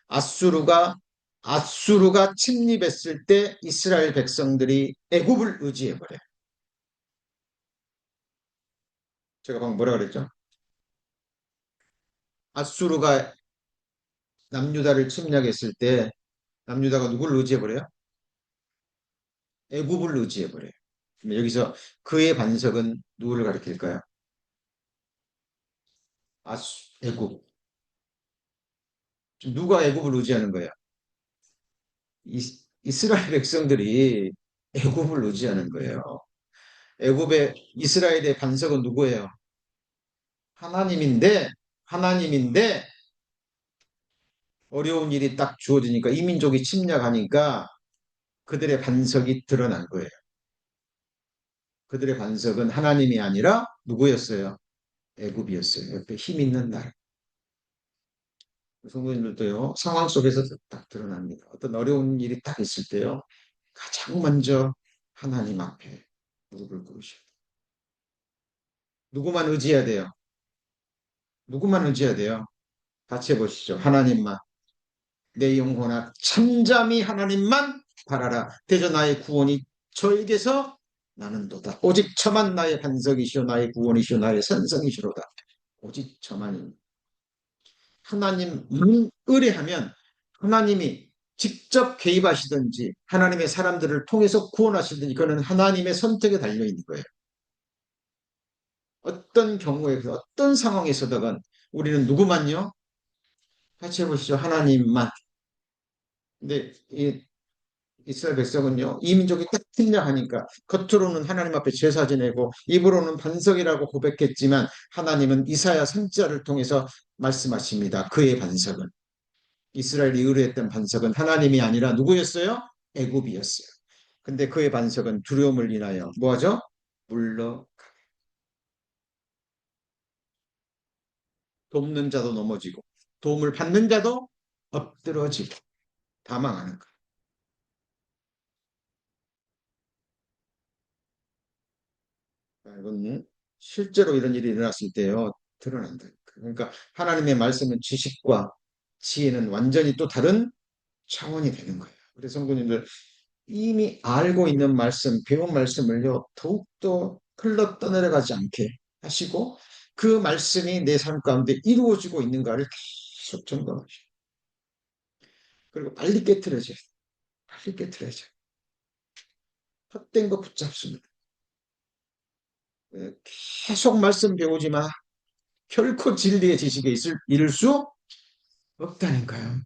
아수르가 아수르가 침입했을 때 이스라엘 백성들이 애굽을 의지해 버려요. 제가 방금 뭐라 그랬죠? 아수르가 남유다를 침략했을 때 남유다가 누구를 의지해 버려요? 애굽을 의지해 버려요. 여기서 그의 반석은 누구를 가리킬까요? 애굽. 누가 애굽을 의지하는 거예요? 이스라엘 백성들이 애굽을 의지하는 거예요. 애굽의 이스라엘의 반석은 누구예요? 하나님인데 하나님인데 어려운 일이 딱 주어지니까 이민족이 침략하니까 그들의 반석이 드러난 거예요. 그들의 반석은 하나님이 아니라 누구였어요? 애굽이었어요. 옆에 힘 있는 나라. 성도님들도요, 상황 속에서 딱 드러납니다. 어떤 어려운 일이 딱 있을 때요, 가장 먼저 하나님 앞에 무릎을 꿇으셔야 돼요. 누구만 의지해야 돼요? 누구만 의지해야 돼요? 같이 해보시죠. 하나님만. 내 영혼아, 참잠이 하나님만 바라라. 대저 나의 구원이 저에게서 나는도다. 오직 저만 나의 반석이시오, 나의 구원이시오, 나의 선성이시로다. 오직 저만입니다. 하나님만 의뢰하면 하나님이 직접 개입하시든지 하나님의 사람들을 통해서 구원하시든지 그거는 하나님의 선택에 달려 있는 거예요. 어떤 경우에서 어떤 상황에서든 우리는 누구만요? 같이 해보시죠. 하나님만. 근데 이 이스라엘 백성은요, 이 민족이 딱 틀려하니까 겉으로는 하나님 앞에 제사 지내고 입으로는 반석이라고 고백했지만 하나님은 이사야 선지자를 통해서 말씀하십니다. 그의 반석은 이스라엘이 의뢰했던 반석은 하나님이 아니라 누구였어요? 애굽이었어요. 근데 그의 반석은 두려움을 인하여 뭐하죠? 물러 돕는 자도 넘어지고 도움을 받는 자도 엎드러지고 다 망하는 거예요. 이건 실제로 이런 일이 일어났을 때요 드러난다. 그러니까 하나님의 말씀은 지식과 지혜는 완전히 또 다른 차원이 되는 거예요. 그래서 성도님들 이미 알고 있는 말씀, 배운 말씀을요, 더욱더 흘러 떠내려가지 않게 하시고, 그 말씀이 내 삶 가운데 이루어지고 있는가를 계속 점검하시고, 그리고 빨리 깨트려져요. 빨리 깨트려져요. 헛된 거 붙잡습니다. 계속 말씀 배우지 마. 결코 진리의 지식에 이를 수 없다니까요.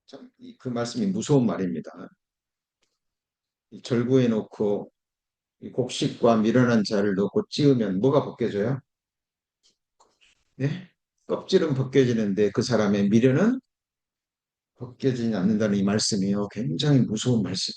참, 그 말씀이 무서운 말입니다. 절구에 놓고 이 곡식과 미련한 자를 넣고 찌우면 뭐가 벗겨져요? 네? 껍질은 벗겨지는데 그 사람의 미련은 벗겨지지 않는다는 이 말씀이요. 굉장히 무서운 말씀.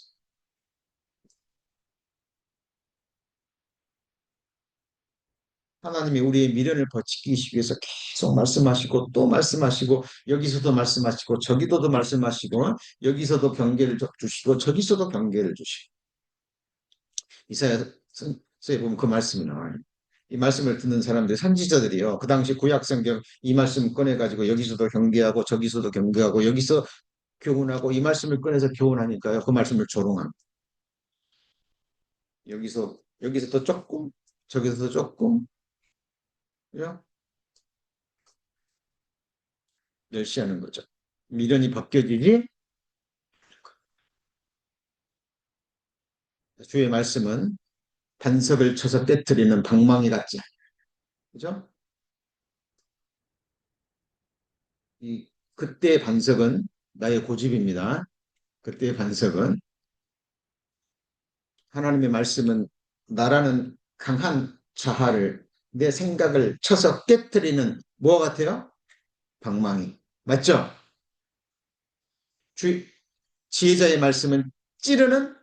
하나님이 우리의 미련을 벗기시기 위해서 계속 말씀하시고 또 말씀하시고 여기서도 말씀하시고 저기서도 말씀하시고 여기서도 경계를 주시고 저기서도 경계를 주시고 이사야서에 보면 그 말씀이 나와요. 이 말씀을 듣는 사람들 선지자들이요. 그 당시 구약 성경 이 말씀 꺼내가지고 여기서도 경계하고 저기서도 경계하고 여기서 교훈하고 이 말씀을 꺼내서 교훈하니까요. 그 말씀을 조롱합니다. 여기서 더 조금 저기서 더 조금 그냥 멸시하는 거죠. 미련이 벗겨지지 주의 말씀은 반석을 쳐서 깨뜨리는 방망이 같지. 그죠? 그때의 반석은 나의 고집입니다. 그때의 반석은 하나님의 말씀은 나라는 강한 자아를 내 생각을 쳐서 깨뜨리는 뭐와 같아요? 방망이. 맞죠? 주, 지혜자의 말씀은 찌르는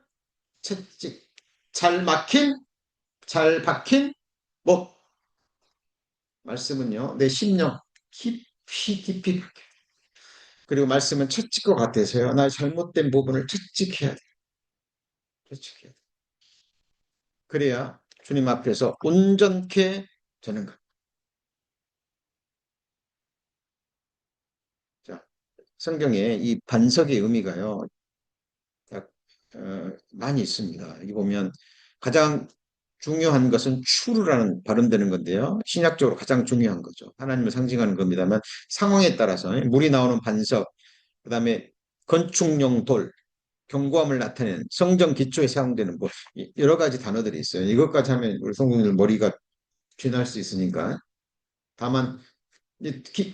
채찍. 잘 막힌, 잘 박힌 목. 말씀은요, 내 심령 깊이 박혀. 그리고 말씀은 채찍과 같아서요. 나의 잘못된 부분을 채찍해야 돼. 채찍해야 돼. 그래야 주님 앞에서 온전케 되는 것. 자, 성경에 이 반석의 의미가요. 많이 있습니다. 여기 보면 가장 중요한 것은 추루라는 발음되는 건데요. 신약적으로 가장 중요한 거죠. 하나님을 상징하는 겁니다만 상황에 따라서 물이 나오는 반석, 그다음에 건축용 돌, 견고함을 나타내는 성전 기초에 사용되는 뭐 여러 가지 단어들이 있어요. 이것까지 하면 우리 성도님들 머리가 쥐날 수 있으니까. 다만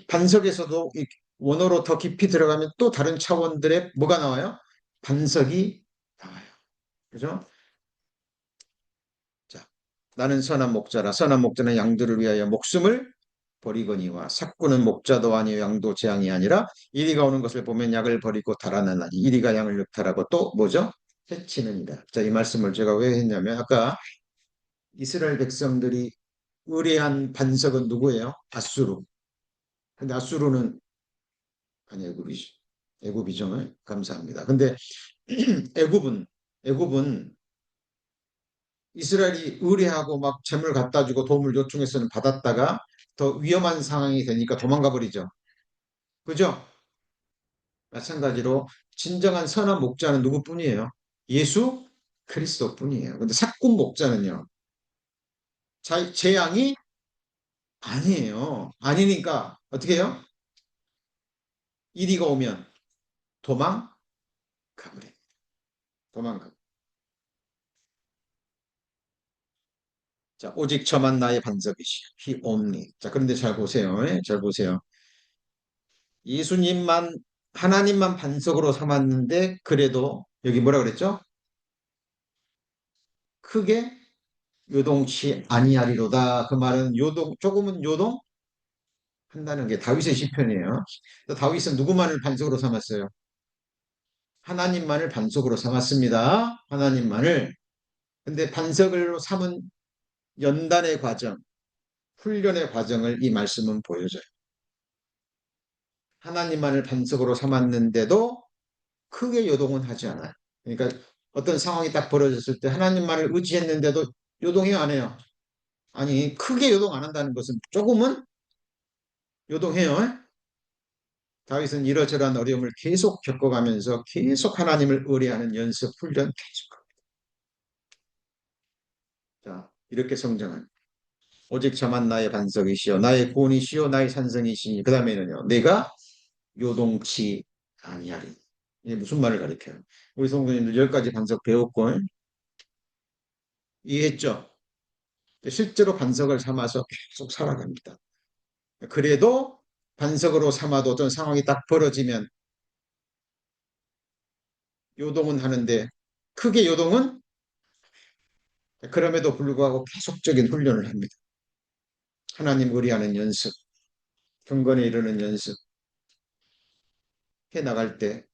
반석에서도 원어로 더 깊이 들어가면 또 다른 차원들의 뭐가 나와요? 반석이 나와요. 그죠? 자, 나는 선한 목자라. 선한 목자는 양들을 위하여 목숨을 버리거니와 삭구는 목자도 아니요 양도 재앙이 아니라 이리가 오는 것을 보면 약을 버리고 달아나나니 이리가 양을 늑탈하고 또 뭐죠? 해치느니라. 자, 이 말씀을 제가 왜 했냐면 아까 이스라엘 백성들이 의뢰한 반석은 누구예요? 앗수르. 근데 앗수르는 아니 애굽이죠. 애굽이죠. 감사합니다. 근데 애굽은 애굽은 이스라엘이 의뢰하고 막 재물 갖다 주고 도움을 요청해서는 받았다가 더 위험한 상황이 되니까 도망가 버리죠. 그죠? 마찬가지로 진정한 선한 목자는 누구뿐이에요? 예수 그리스도뿐이에요. 근데 사꾼 목자는요. 재앙이 아니에요. 아니니까 어떻게 해요? 이리가 오면 도망가버려. 도망가. 자, 오직 저만 나의 반석이시여. He only. 자, 그런데 잘 보세요. 잘 보세요. 예수님만 하나님만 반석으로 삼았는데 그래도 여기 뭐라 그랬죠? 크게 요동치 아니하리로다. 그 말은 조금은 요동한다는 게 다윗의 시편이에요. 다윗은 누구만을 반석으로 삼았어요? 하나님만을 반석으로 삼았습니다. 하나님만을. 근데 반석으로 삼은 연단의 과정, 훈련의 과정을 이 말씀은 보여줘요. 하나님만을 반석으로 삼았는데도 크게 요동은 하지 않아요. 그러니까 어떤 상황이 딱 벌어졌을 때 하나님만을 의지했는데도 요동해요, 안 해요? 아니, 크게 요동 안 한다는 것은 조금은 요동해요. 다윗은 이러저러한 어려움을 계속 겪어가면서 계속 하나님을 의뢰하는 연습, 훈련 계속. 자, 이렇게 성장합니다. 오직 저만 나의 반석이시요 나의 구원이시요 나의 산성이시니 그 다음에는요. 내가 요동치 아니하리. 이게 무슨 말을 가리켜요? 우리 성도님들 10가지 반석 배웠고 이해했죠? 실제로 반석을 삼아서 계속 살아갑니다. 그래도 반석으로 삼아도 어떤 상황이 딱 벌어지면 요동은 하는데 크게 요동은 그럼에도 불구하고 계속적인 훈련을 합니다. 하나님 의리하는 연습, 경건에 이르는 연습 해 나갈 때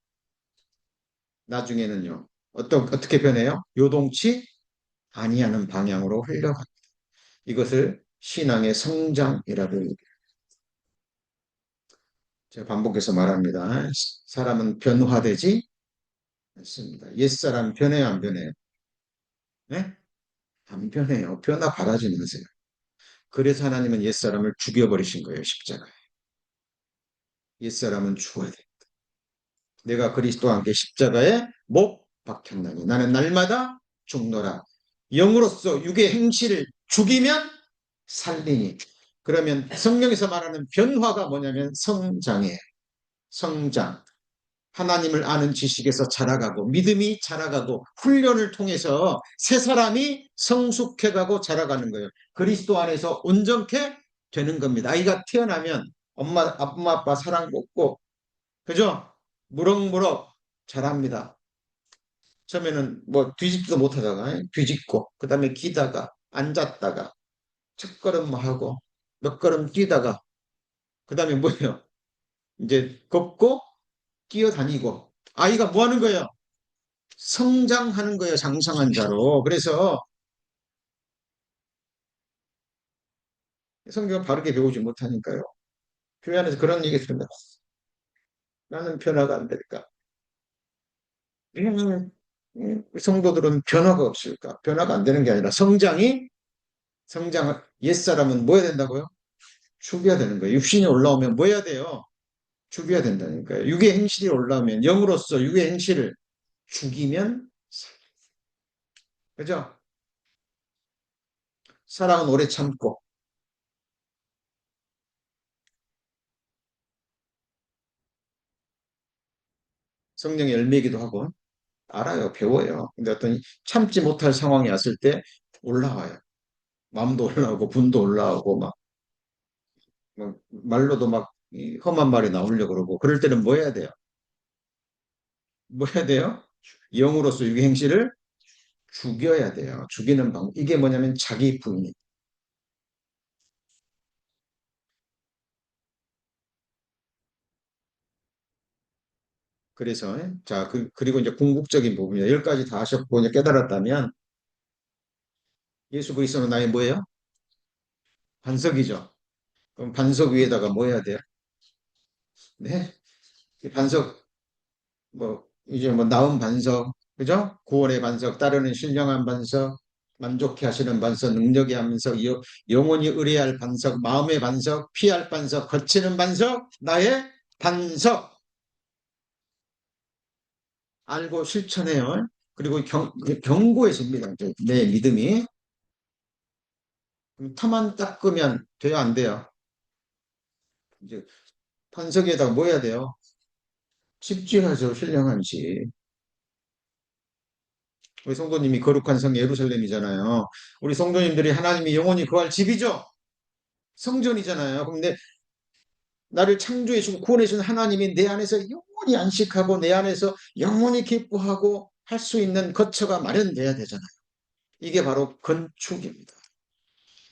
나중에는요. 어떻게 변해요? 요동치 아니하는 방향으로 흘러갑니다. 이것을 신앙의 성장이라고 얘기해요. 제가 반복해서 말합니다. 사람은 변화되지 않습니다. 옛사람 변해요, 안 변해요? 네? 안 변해요. 변화 바라지 마세요. 그래서 하나님은 옛사람을 죽여버리신 거예요, 십자가에. 옛사람은 죽어야 돼. 내가 그리스도와 함께 십자가에 못 박혔나니 나는 날마다 죽노라. 영으로서 육의 행실을 죽이면 살리니. 그러면 성령에서 말하는 변화가 뭐냐면 성장이에요. 성장. 하나님을 아는 지식에서 자라가고 믿음이 자라가고 훈련을 통해서 새 사람이 성숙해가고 자라가는 거예요. 그리스도 안에서 온전케 되는 겁니다. 아이가 태어나면 엄마 아빠 사랑 받고 그죠? 무럭무럭 자랍니다. 처음에는 뭐 뒤집지도 못하다가 뒤집고 그 다음에 기다가 앉았다가 첫 걸음 하고 몇 걸음 뛰다가 그 다음에 뭐예요? 이제 걷고 뛰어다니고 아이가 뭐 하는 거예요? 성장하는 거예요. 장성한 자로. 그래서 성경을 바르게 배우지 못하니까요. 교회 안에서 그런 얘기 들으면 나는 변화가 안 될까? 성도들은 변화가 없을까? 변화가 안 되는 게 아니라 성장을 옛사람은 뭐 해야 된다고요? 죽여야 되는 거예요. 육신이 올라오면 뭐 해야 돼요? 죽여야 된다니까요. 육의 행실이 올라오면 영으로서 육의 행실을 죽이면 그죠? 사랑은 오래 참고 성령의 열매이기도 하고 알아요. 배워요. 근데 어떤 참지 못할 상황이 왔을 때 올라와요. 마음도 올라오고 분도 올라오고 막 말로도 막 험한 말이 나오려고 그러고 그럴 때는 뭐 해야 돼요? 뭐 해야 돼요? 영으로서 육의 행실을 죽여야 돼요. 죽이는 방법. 이게 뭐냐면 자기 부인이. 그래서 자 그리고 이제 궁극적인 부분이에요. 10가지 다 하셨고 이제 깨달았다면 예수 그리스도는 나의 뭐예요? 반석이죠. 그럼 반석 위에다가 뭐 해야 돼요? 네, 이 반석 뭐 이제 뭐 나은 반석, 그죠? 구원의 반석, 따르는 신령한 반석, 만족해 하시는 반석, 능력의 반석, 영원히 의뢰할 반석, 마음의 반석, 피할 반석, 거치는 반석, 나의 반석 알고 실천해요. 그리고 견고해집니다. 이제 내 믿음이 터만 닦으면 돼요, 안 돼요? 이제 반석에다가 뭐 해야 돼요? 집중해서 신령한 집. 우리 성도님이 거룩한 성 예루살렘이잖아요. 우리 성도님들이 하나님이 영원히 거할 집이죠. 성전이잖아요. 그런데 나를 창조해 주고 구원해 준 하나님이 내 안에서 영원히 안식하고 내 안에서 영원히 기뻐하고 할 수 있는 거처가 마련돼야 되잖아요. 이게 바로 건축입니다.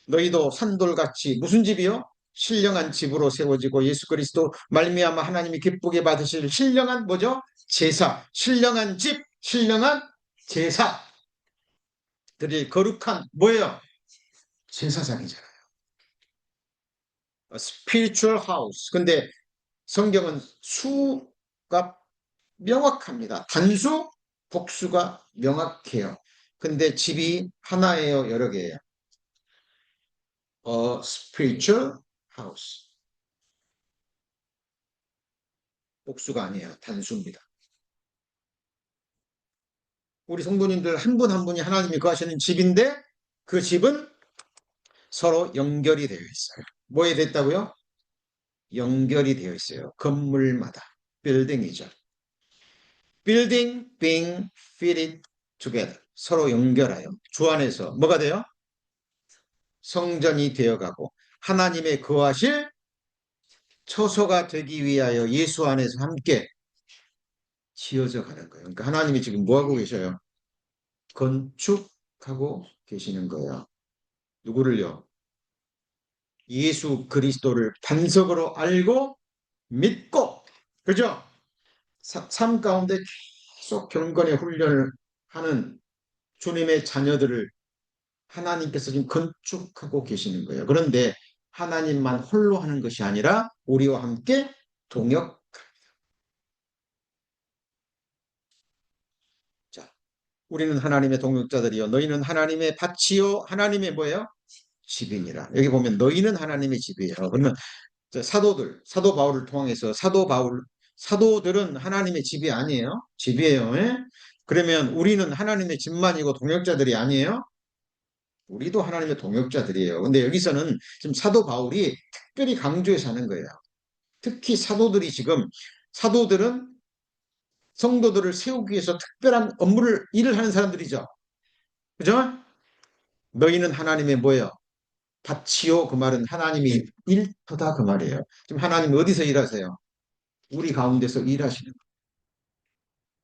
너희도 산돌같이 무슨 집이요? 신령한 집으로 세워지고 예수 그리스도 말미암아 하나님이 기쁘게 받으실 신령한 뭐죠? 제사, 신령한 집, 신령한 제사. 들이 거룩한 뭐예요? 제사장이잖아요. spiritual house. 근데 성경은 수가 명확합니다. 단수, 복수가 명확해요. 근데 집이 하나예요, 여러 개예요. spiritual house. 복수가 아니에요. 단수입니다. 우리 성도님들 한 분 한 분이 하나님이 거하시는 집인데 그 집은 서로 연결이 되어 있어요. 뭐에 됐다고요? 연결이 되어 있어요. 건물마다. 빌딩이죠. Building being fitted together. 서로 연결하여 주 안에서 뭐가 돼요? 성전이 되어가고 하나님의 거하실 처소가 되기 위하여 예수 안에서 함께 지어져 가는 거예요. 그러니까 하나님이 지금 뭐 하고 계셔요? 건축하고 계시는 거예요. 누구를요? 예수 그리스도를 반석으로 알고 믿고, 그죠? 삶 가운데 계속 경건의 훈련을 하는 주님의 자녀들을 하나님께서 지금 건축하고 계시는 거예요. 그런데 하나님만 홀로 하는 것이 아니라 우리와 함께 동역. 자, 우리는 하나님의 동역자들이요. 너희는 하나님의 밭이요. 하나님의 뭐예요? 집이니라. 여기 보면 너희는 하나님의 집이에요. 그러면 사도들, 사도 바울을 통해서 사도들은 하나님의 집이 아니에요. 집이에요. 예? 그러면 우리는 하나님의 집만이고 동역자들이 아니에요. 우리도 하나님의 동역자들이에요. 근데 여기서는 지금 사도 바울이 특별히 강조해서 하는 거예요. 특히 사도들은 성도들을 세우기 위해서 특별한 일을 하는 사람들이죠. 그죠? 너희는 하나님의 뭐예요? 밭이요. 그 말은 하나님이 일터다 그 말이에요. 지금 하나님 어디서 일하세요? 우리 가운데서 일하시는 거예요.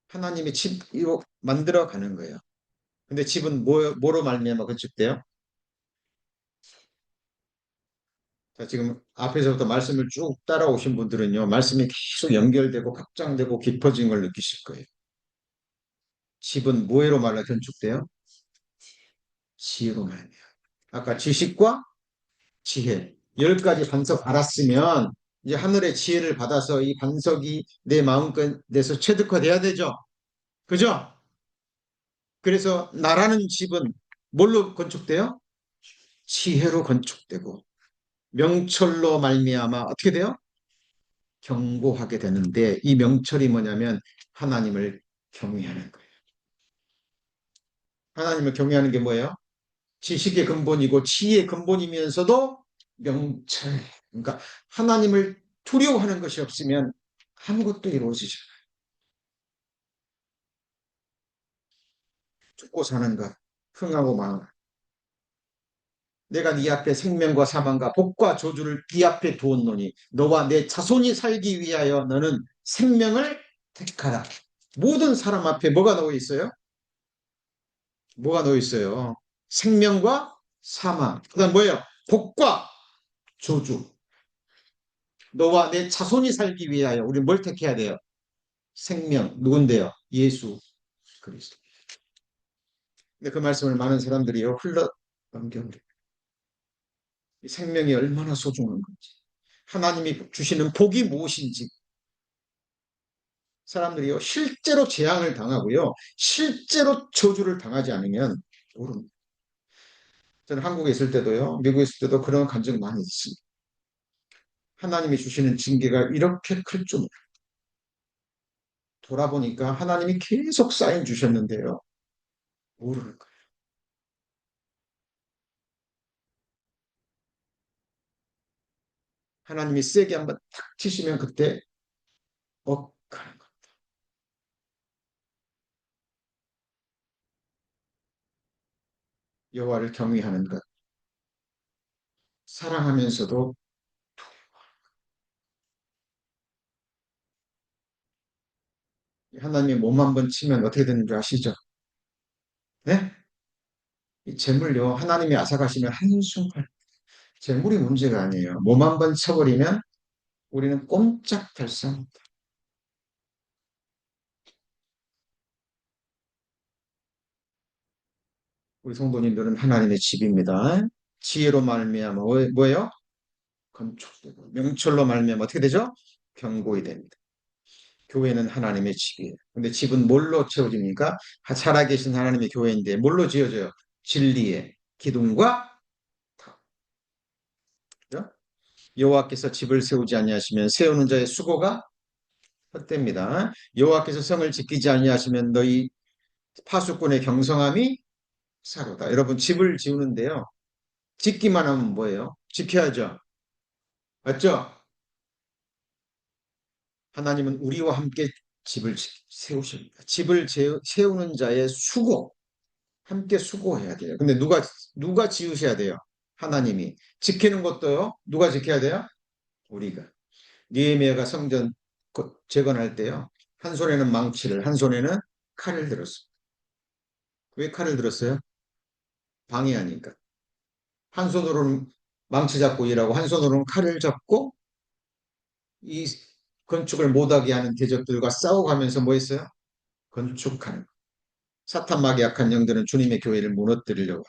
하나님의 집으로 만들어 가는 거예요. 근데 집은 뭐로 말미암아 건축돼요? 자, 지금 앞에서부터 말씀을 쭉 따라오신 분들은요, 말씀이 계속 연결되고 확장되고 깊어진 걸 느끼실 거예요. 집은 뭐로 말라 건축돼요? 지혜로 말이에요. 아까 지식과 지혜, 10가지 반석 알았으면 이제 하늘의 지혜를 받아서 이 반석이 내 마음껏내서 체득화돼야 되죠. 그죠? 그래서 나라는 집은 뭘로 건축돼요? 지혜로 건축되고 명철로 말미암아 어떻게 돼요? 경고하게 되는데 이 명철이 뭐냐면 하나님을 경외하는 거예요. 하나님을 경외하는 게 뭐예요? 지식의 근본이고 지혜의 근본이면서도 명철. 그러니까 하나님을 두려워하는 것이 없으면 아무것도 이루어지지 않아요. 죽고 사는 것, 흥하고 망. 내가 네 앞에 생명과 사망과 복과 저주를 네 앞에 두었노니 너와 내 자손이 살기 위하여 너는 생명을 택하라. 모든 사람 앞에 뭐가 놓여 있어요? 뭐가 놓여 있어요? 생명과 사망. 그다음 뭐예요? 복과 저주. 너와 내 자손이 살기 위하여 우리 뭘 택해야 돼요? 생명. 누군데요? 예수 그리스도. 근데 그 말씀을 많은 사람들이요 흘러 넘겨버려요. 생명이 얼마나 소중한 건지, 하나님이 주시는 복이 무엇인지 사람들이요 실제로 재앙을 당하고요 실제로 저주를 당하지 않으면 모릅니다. 저는 한국에 있을 때도요 미국에 있을 때도 그런 감정이 많이 있습니다. 하나님이 주시는 징계가 이렇게 클 줄 돌아보니까 하나님이 계속 사인 주셨는데요 모르는 거예요. 하나님이 세게 한번 탁 치시면 그때 억하는 거. 여호와를 경외하는 것, 사랑하면서도 하나님이 몸 한번 치면 어떻게 되는 줄 아시죠? 네? 이 재물요 하나님이 앗아가시면 한순간 재물이 문제가 아니에요. 몸 한번 쳐버리면 우리는 꼼짝달싹. 우리 성도님들은 하나님의 집입니다. 지혜로 말미암아 뭐예요? 건축되고 명철로 말미암아 어떻게 되죠? 견고히 됩니다. 교회는 하나님의 집이에요. 근데 집은 뭘로 채워집니까? 살아계신 하나님의 교회인데 뭘로 지어져요? 진리의 기둥과 탑. 그죠? 여호와께서 집을 세우지 아니하시면 세우는 자의 수고가 헛됩니다. 여호와께서 성을 지키지 아니하시면 너희 파수꾼의 경성함이 사로다. 여러분 집을 지우는데요. 짓기만 하면 뭐예요? 지켜야죠. 맞죠? 하나님은 우리와 함께 집을 세우십니다. 집을 세우는 자의 수고, 함께 수고해야 돼요. 근데 누가 지으셔야 돼요? 하나님이. 지키는 것도요. 누가 지켜야 돼요? 우리가. 느헤미야가 성전 재건할 때요. 한 손에는 망치를, 한 손에는 칼을 들었어요. 왜 칼을 들었어요? 방해하니까. 한 손으로는 망치 잡고 일하고 한 손으로는 칼을 잡고 이 건축을 못하게 하는 대적들과 싸워가면서 뭐 했어요? 건축하는. 사탄 마귀 약한 영들은 주님의 교회를 무너뜨리려고.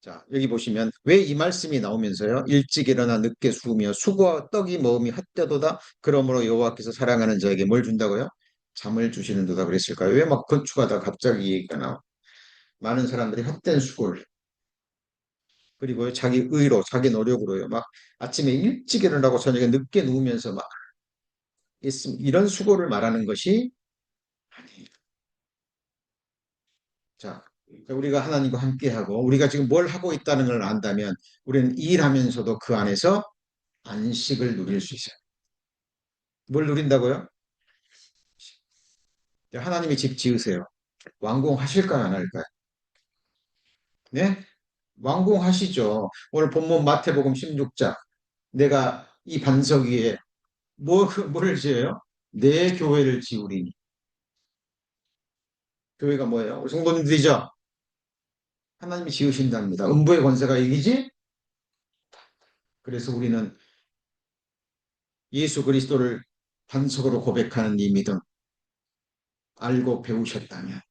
자, 여기 보시면 왜 이 말씀이 나오면서요. 일찍 일어나 늦게 수으며 수고와 떡이 먹음이 헛되도다. 그러므로 여호와께서 사랑하는 자에게 뭘 준다고요? 잠을 주시는도다 그랬을까요? 왜 막 건축하다 갑자기 얘기가 나와? 많은 사람들이 헛된 수고를 그리고 자기 의로 자기 노력으로요. 막 아침에 일찍 일어나고 저녁에 늦게 누우면서 막 이런 수고를 말하는 것이 아니에요. 자, 우리가 하나님과 함께하고 우리가 지금 뭘 하고 있다는 걸 안다면 우리는 일하면서도 그 안에서 안식을 누릴 수 있어요. 뭘 누린다고요? 하나님이 집 지으세요. 완공하실까요, 안 할까요? 네? 완공하시죠. 오늘 본문 마태복음 16장. 내가 이 반석 위에 뭘 지어요? 내 교회를 지으리니. 교회가 뭐예요? 우리 성도님들이죠? 하나님이 지으신답니다. 음부의 권세가 이기지? 그래서 우리는 예수 그리스도를 반석으로 고백하는 이 믿음 알고 배우셨다면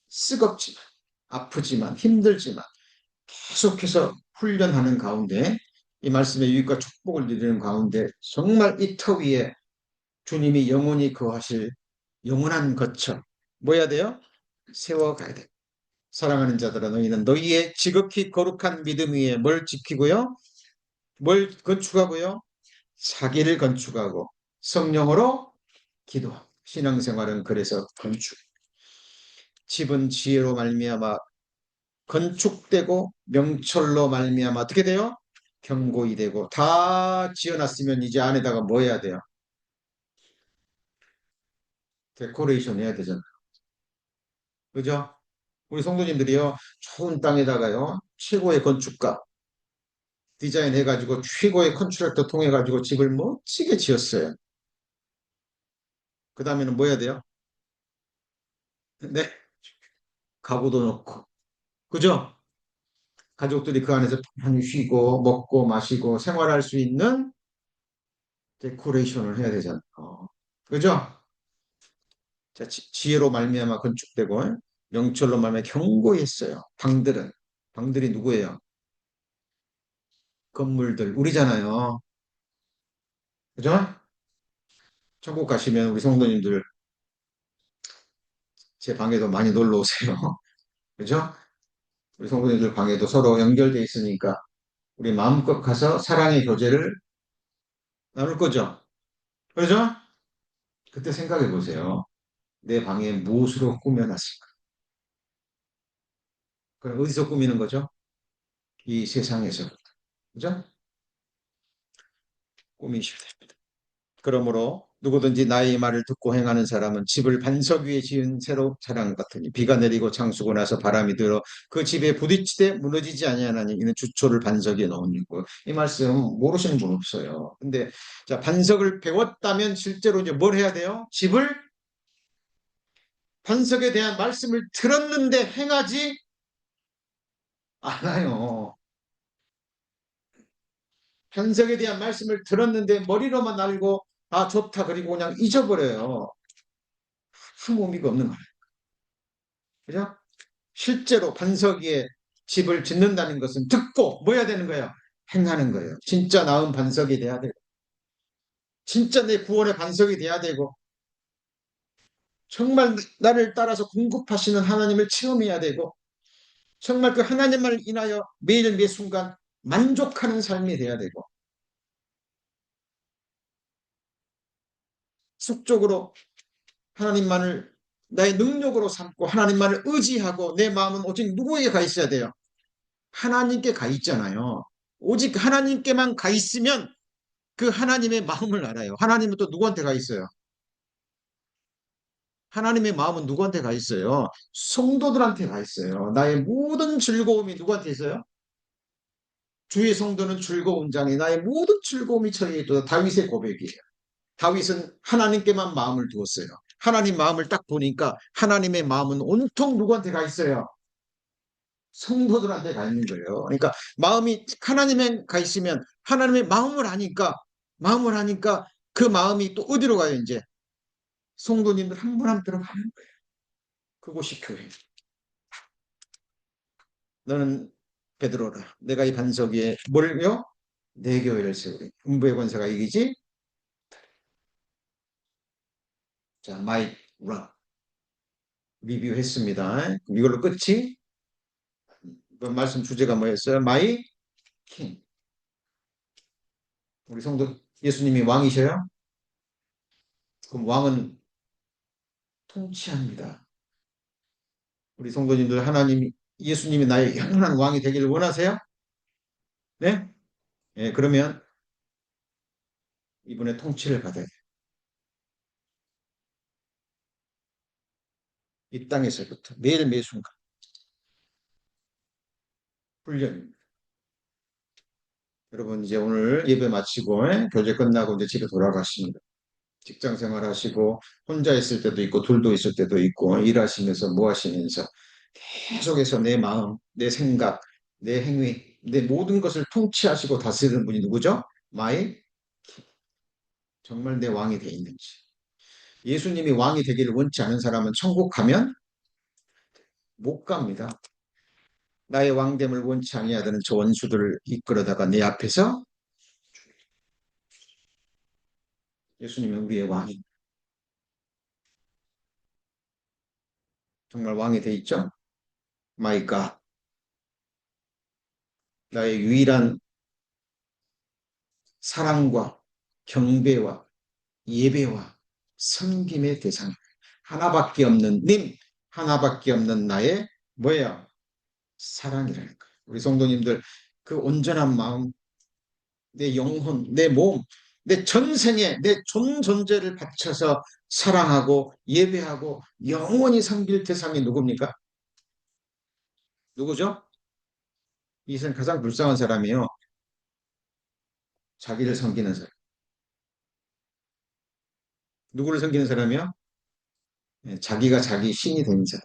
쓰겁지만 아프지만 힘들지만 계속해서 훈련하는 가운데 이 말씀의 유익과 축복을 누리는 가운데 정말 이 터 위에 주님이 영원히 거하실 영원한 거처 뭐 해야 돼요? 세워가야 돼. 사랑하는 자들아 너희는 너희의 지극히 거룩한 믿음 위에 뭘 지키고요? 뭘 건축하고요? 자기를 건축하고 성령으로 기도. 신앙생활은 그래서 건축. 집은 지혜로 말미암아 건축되고 명철로 말미암아 어떻게 돼요? 견고히 되고 다 지어놨으면 이제 안에다가 뭐 해야 돼요? 데코레이션 해야 되잖아요. 그죠? 우리 성도님들이요 좋은 땅에다가요 최고의 건축가 디자인 해가지고 최고의 컨트랙터 통해가지고 집을 멋지게 지었어요. 그 다음에는 뭐 해야 돼요? 네, 가구도 넣고 그죠? 가족들이 그 안에서 편히 쉬고 먹고 마시고 생활할 수 있는 데코레이션을 해야 되잖아요. 그죠? 자, 지혜로 말미암아 건축되고 영철로 말미암아 견고히 했어요. 방들이 누구예요? 건물들 우리잖아요. 그죠? 천국 가시면 우리 성도님들 제 방에도 많이 놀러 오세요. 그죠? 우리 성도님들 방에도 서로 연결돼 있으니까 우리 마음껏 가서 사랑의 교제를 나눌 거죠. 그죠? 그때 생각해 보세요. 내 방에 무엇으로 꾸며놨을까? 그럼 어디서 꾸미는 거죠? 이 세상에서부터. 그죠? 꾸미셔야 됩니다. 그러므로 누구든지 나의 말을 듣고 행하는 사람은 집을 반석 위에 지은 새로 자랑 같으니 비가 내리고 창수고 나서 바람이 들어 그 집에 부딪히되 무너지지 아니하나니 이는 주초를 반석에 넣은 이고 이 말씀 모르시는 분 없어요. 근데 자 반석을 배웠다면 실제로 이제 뭘 해야 돼요? 집을 반석에 대한 말씀을 들었는데 행하지 않아요. 반석에 대한 말씀을 들었는데 머리로만 알고 아 좋다 그리고 그냥 잊어버려요. 아무 의미가 없는 거예요. 그죠? 실제로 반석 위에 집을 짓는다는 것은 듣고 뭐 해야 되는 거예요? 행하는 거예요. 진짜 나은 반석이 돼야 되고 진짜 내 구원의 반석이 돼야 되고 정말 나를 따라서 공급하시는 하나님을 체험해야 되고 정말 그 하나님을 인하여 매일 매 순간 만족하는 삶이 돼야 되고 속적으로 하나님만을 나의 능력으로 삼고 하나님만을 의지하고 내 마음은 오직 누구에게 가 있어야 돼요? 하나님께 가 있잖아요. 오직 하나님께만 가 있으면 그 하나님의 마음을 알아요. 하나님은 또 누구한테 가 있어요? 하나님의 마음은 누구한테 가 있어요? 성도들한테 가 있어요. 나의 모든 즐거움이 누구한테 있어요? 주의 성도는 즐거운 자니 나의 모든 즐거움이 저에게 있도다. 다윗의 고백이에요. 다윗은 하나님께만 마음을 두었어요. 하나님 마음을 딱 보니까 하나님의 마음은 온통 누구한테 가 있어요? 성도들한테 가 있는 거예요. 그러니까 마음이 하나님에 가 있으면 하나님의 마음을 하니까 그 마음이 또 어디로 가요, 이제? 성도님들 한 분 한 분 들어가는 거예요. 그곳이 교회. 너는 베드로라. 내가 이 반석 위에 뭘요? 내 교회를 세우리. 음부의 권세가 이기지? 자, 마이 락 리뷰했습니다. 이걸로 끝이? 이번 말씀 주제가 뭐였어요? 마이 킹. 우리 성도 예수님이 왕이셔요? 그럼 왕은 통치합니다. 우리 성도님들 하나님 예수님이 나의 영원한 왕이 되기를 원하세요? 네? 예, 그러면 이분의 통치를 받아야 돼요. 이 땅에서부터 매일 매 순간 훈련입니다. 여러분 이제 오늘 예배 마치고 교제 끝나고 이제 집에 돌아가십니다. 직장 생활 하시고 혼자 있을 때도 있고 둘도 있을 때도 있고 일하시면서 뭐 하시면서 계속해서 내 마음, 내 생각, 내 행위, 내 모든 것을 통치하시고 다스리는 분이 누구죠? 마이 정말 내 왕이 돼 있는지. 예수님이 왕이 되기를 원치 않은 사람은 천국 가면 못 갑니다. 나의 왕됨을 원치 아니하는 저 원수들을 이끌어다가 내 앞에서 예수님은 우리의 왕이 정말 왕이 돼 있죠? 마이 갓 나의 유일한 사랑과 경배와 예배와 섬김의 대상 하나밖에 없는 님 하나밖에 없는 나의 뭐예요? 사랑이라는 거예요. 우리 성도님들 그 온전한 마음 내 영혼 내 몸 내 전생에 내 존재를 바쳐서 사랑하고 예배하고 영원히 섬길 대상이 누굽니까? 누구죠? 이 세상 가장 불쌍한 사람이요. 자기를 섬기는 사람. 누구를 섬기는 사람이요? 자기가 자기 신이 된 자.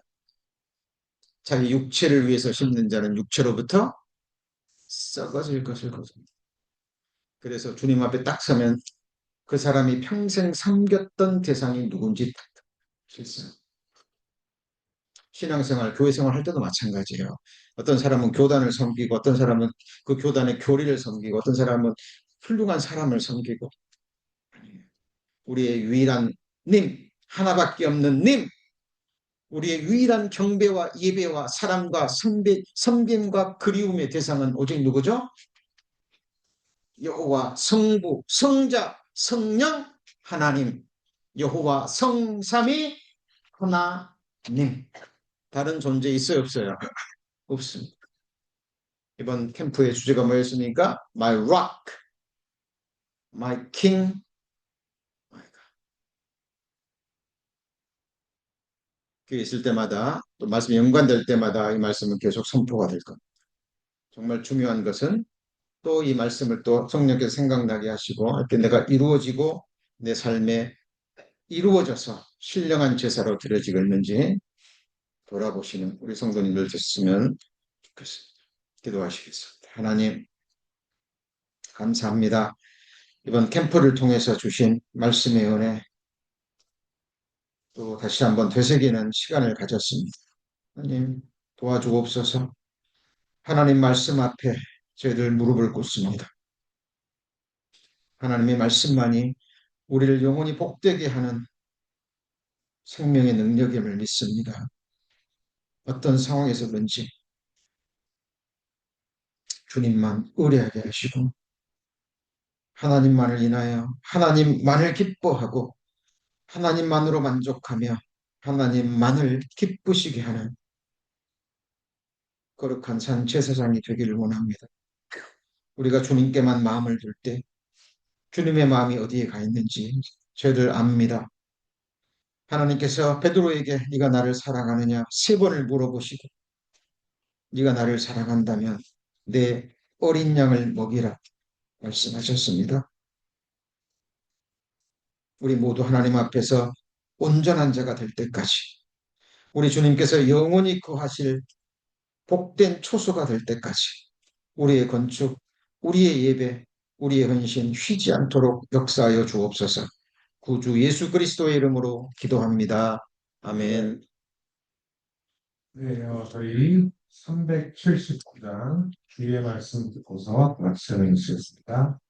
자기 육체를 위해서 심는 자는 육체로부터 썩어질 것을 거듭니다. 그래서 주님 앞에 딱 서면 그 사람이 평생 섬겼던 대상이 누군지 딱 실상. 신앙생활, 교회생활 할 때도 마찬가지예요. 어떤 사람은 교단을 섬기고 어떤 사람은 그 교단의 교리를 섬기고 어떤 사람은 훌륭한 사람을 섬기고 우리의 유일한 님, 하나밖에 없는 님, 우리의 유일한 경배와 예배와 사랑과 섬김과 그리움의 대상은 오직 누구죠? 여호와 성부, 성자, 성령, 하나님, 여호와 성삼위 하나님. 다른 존재 있어요, 없어요? 없습니다. 이번 캠프의 주제가 뭐였습니까? My rock, my king, my God. 그게 있을 때마다 또 말씀이 연관될 때마다 이 말씀은 계속 선포가 될 겁니다. 정말 중요한 것은 또 이 말씀을 또 성령께서 생각나게 하시고 이렇게 내가 이루어지고 내 삶에 이루어져서 신령한 제사로 드려지고 있는지 돌아보시는 우리 성도님들 됐으면 좋겠습니다. 기도하시겠습니다. 하나님 감사합니다. 이번 캠프를 통해서 주신 말씀의 은혜 또 다시 한번 되새기는 시간을 가졌습니다. 하나님 도와주옵소서. 하나님 말씀 앞에 저희들 무릎을 꿇습니다. 하나님의 말씀만이 우리를 영원히 복되게 하는 생명의 능력임을 믿습니다. 어떤 상황에서든지 주님만 의뢰하게 하시고 하나님만을 인하여 하나님만을 기뻐하고 하나님만으로 만족하며 하나님만을 기쁘시게 하는 거룩한 산 제사장이 되기를 원합니다. 우리가 주님께만 마음을 둘 때 주님의 마음이 어디에 가 있는지 저희들 압니다. 하나님께서 베드로에게 네가 나를 사랑하느냐 세 번을 물어보시고 네가 나를 사랑한다면 내 어린 양을 먹이라 말씀하셨습니다. 우리 모두 하나님 앞에서 온전한 자가 될 때까지 우리 주님께서 영원히 거하실 복된 초소가 될 때까지 우리의 건축, 우리의 예배, 우리의 헌신 쉬지 않도록 역사하여 주옵소서. 구주 예수 그리스도의 이름으로 기도합니다. 아멘. 네, 저희 379장 주의 말씀 듣고서 박수를 주셨습니다.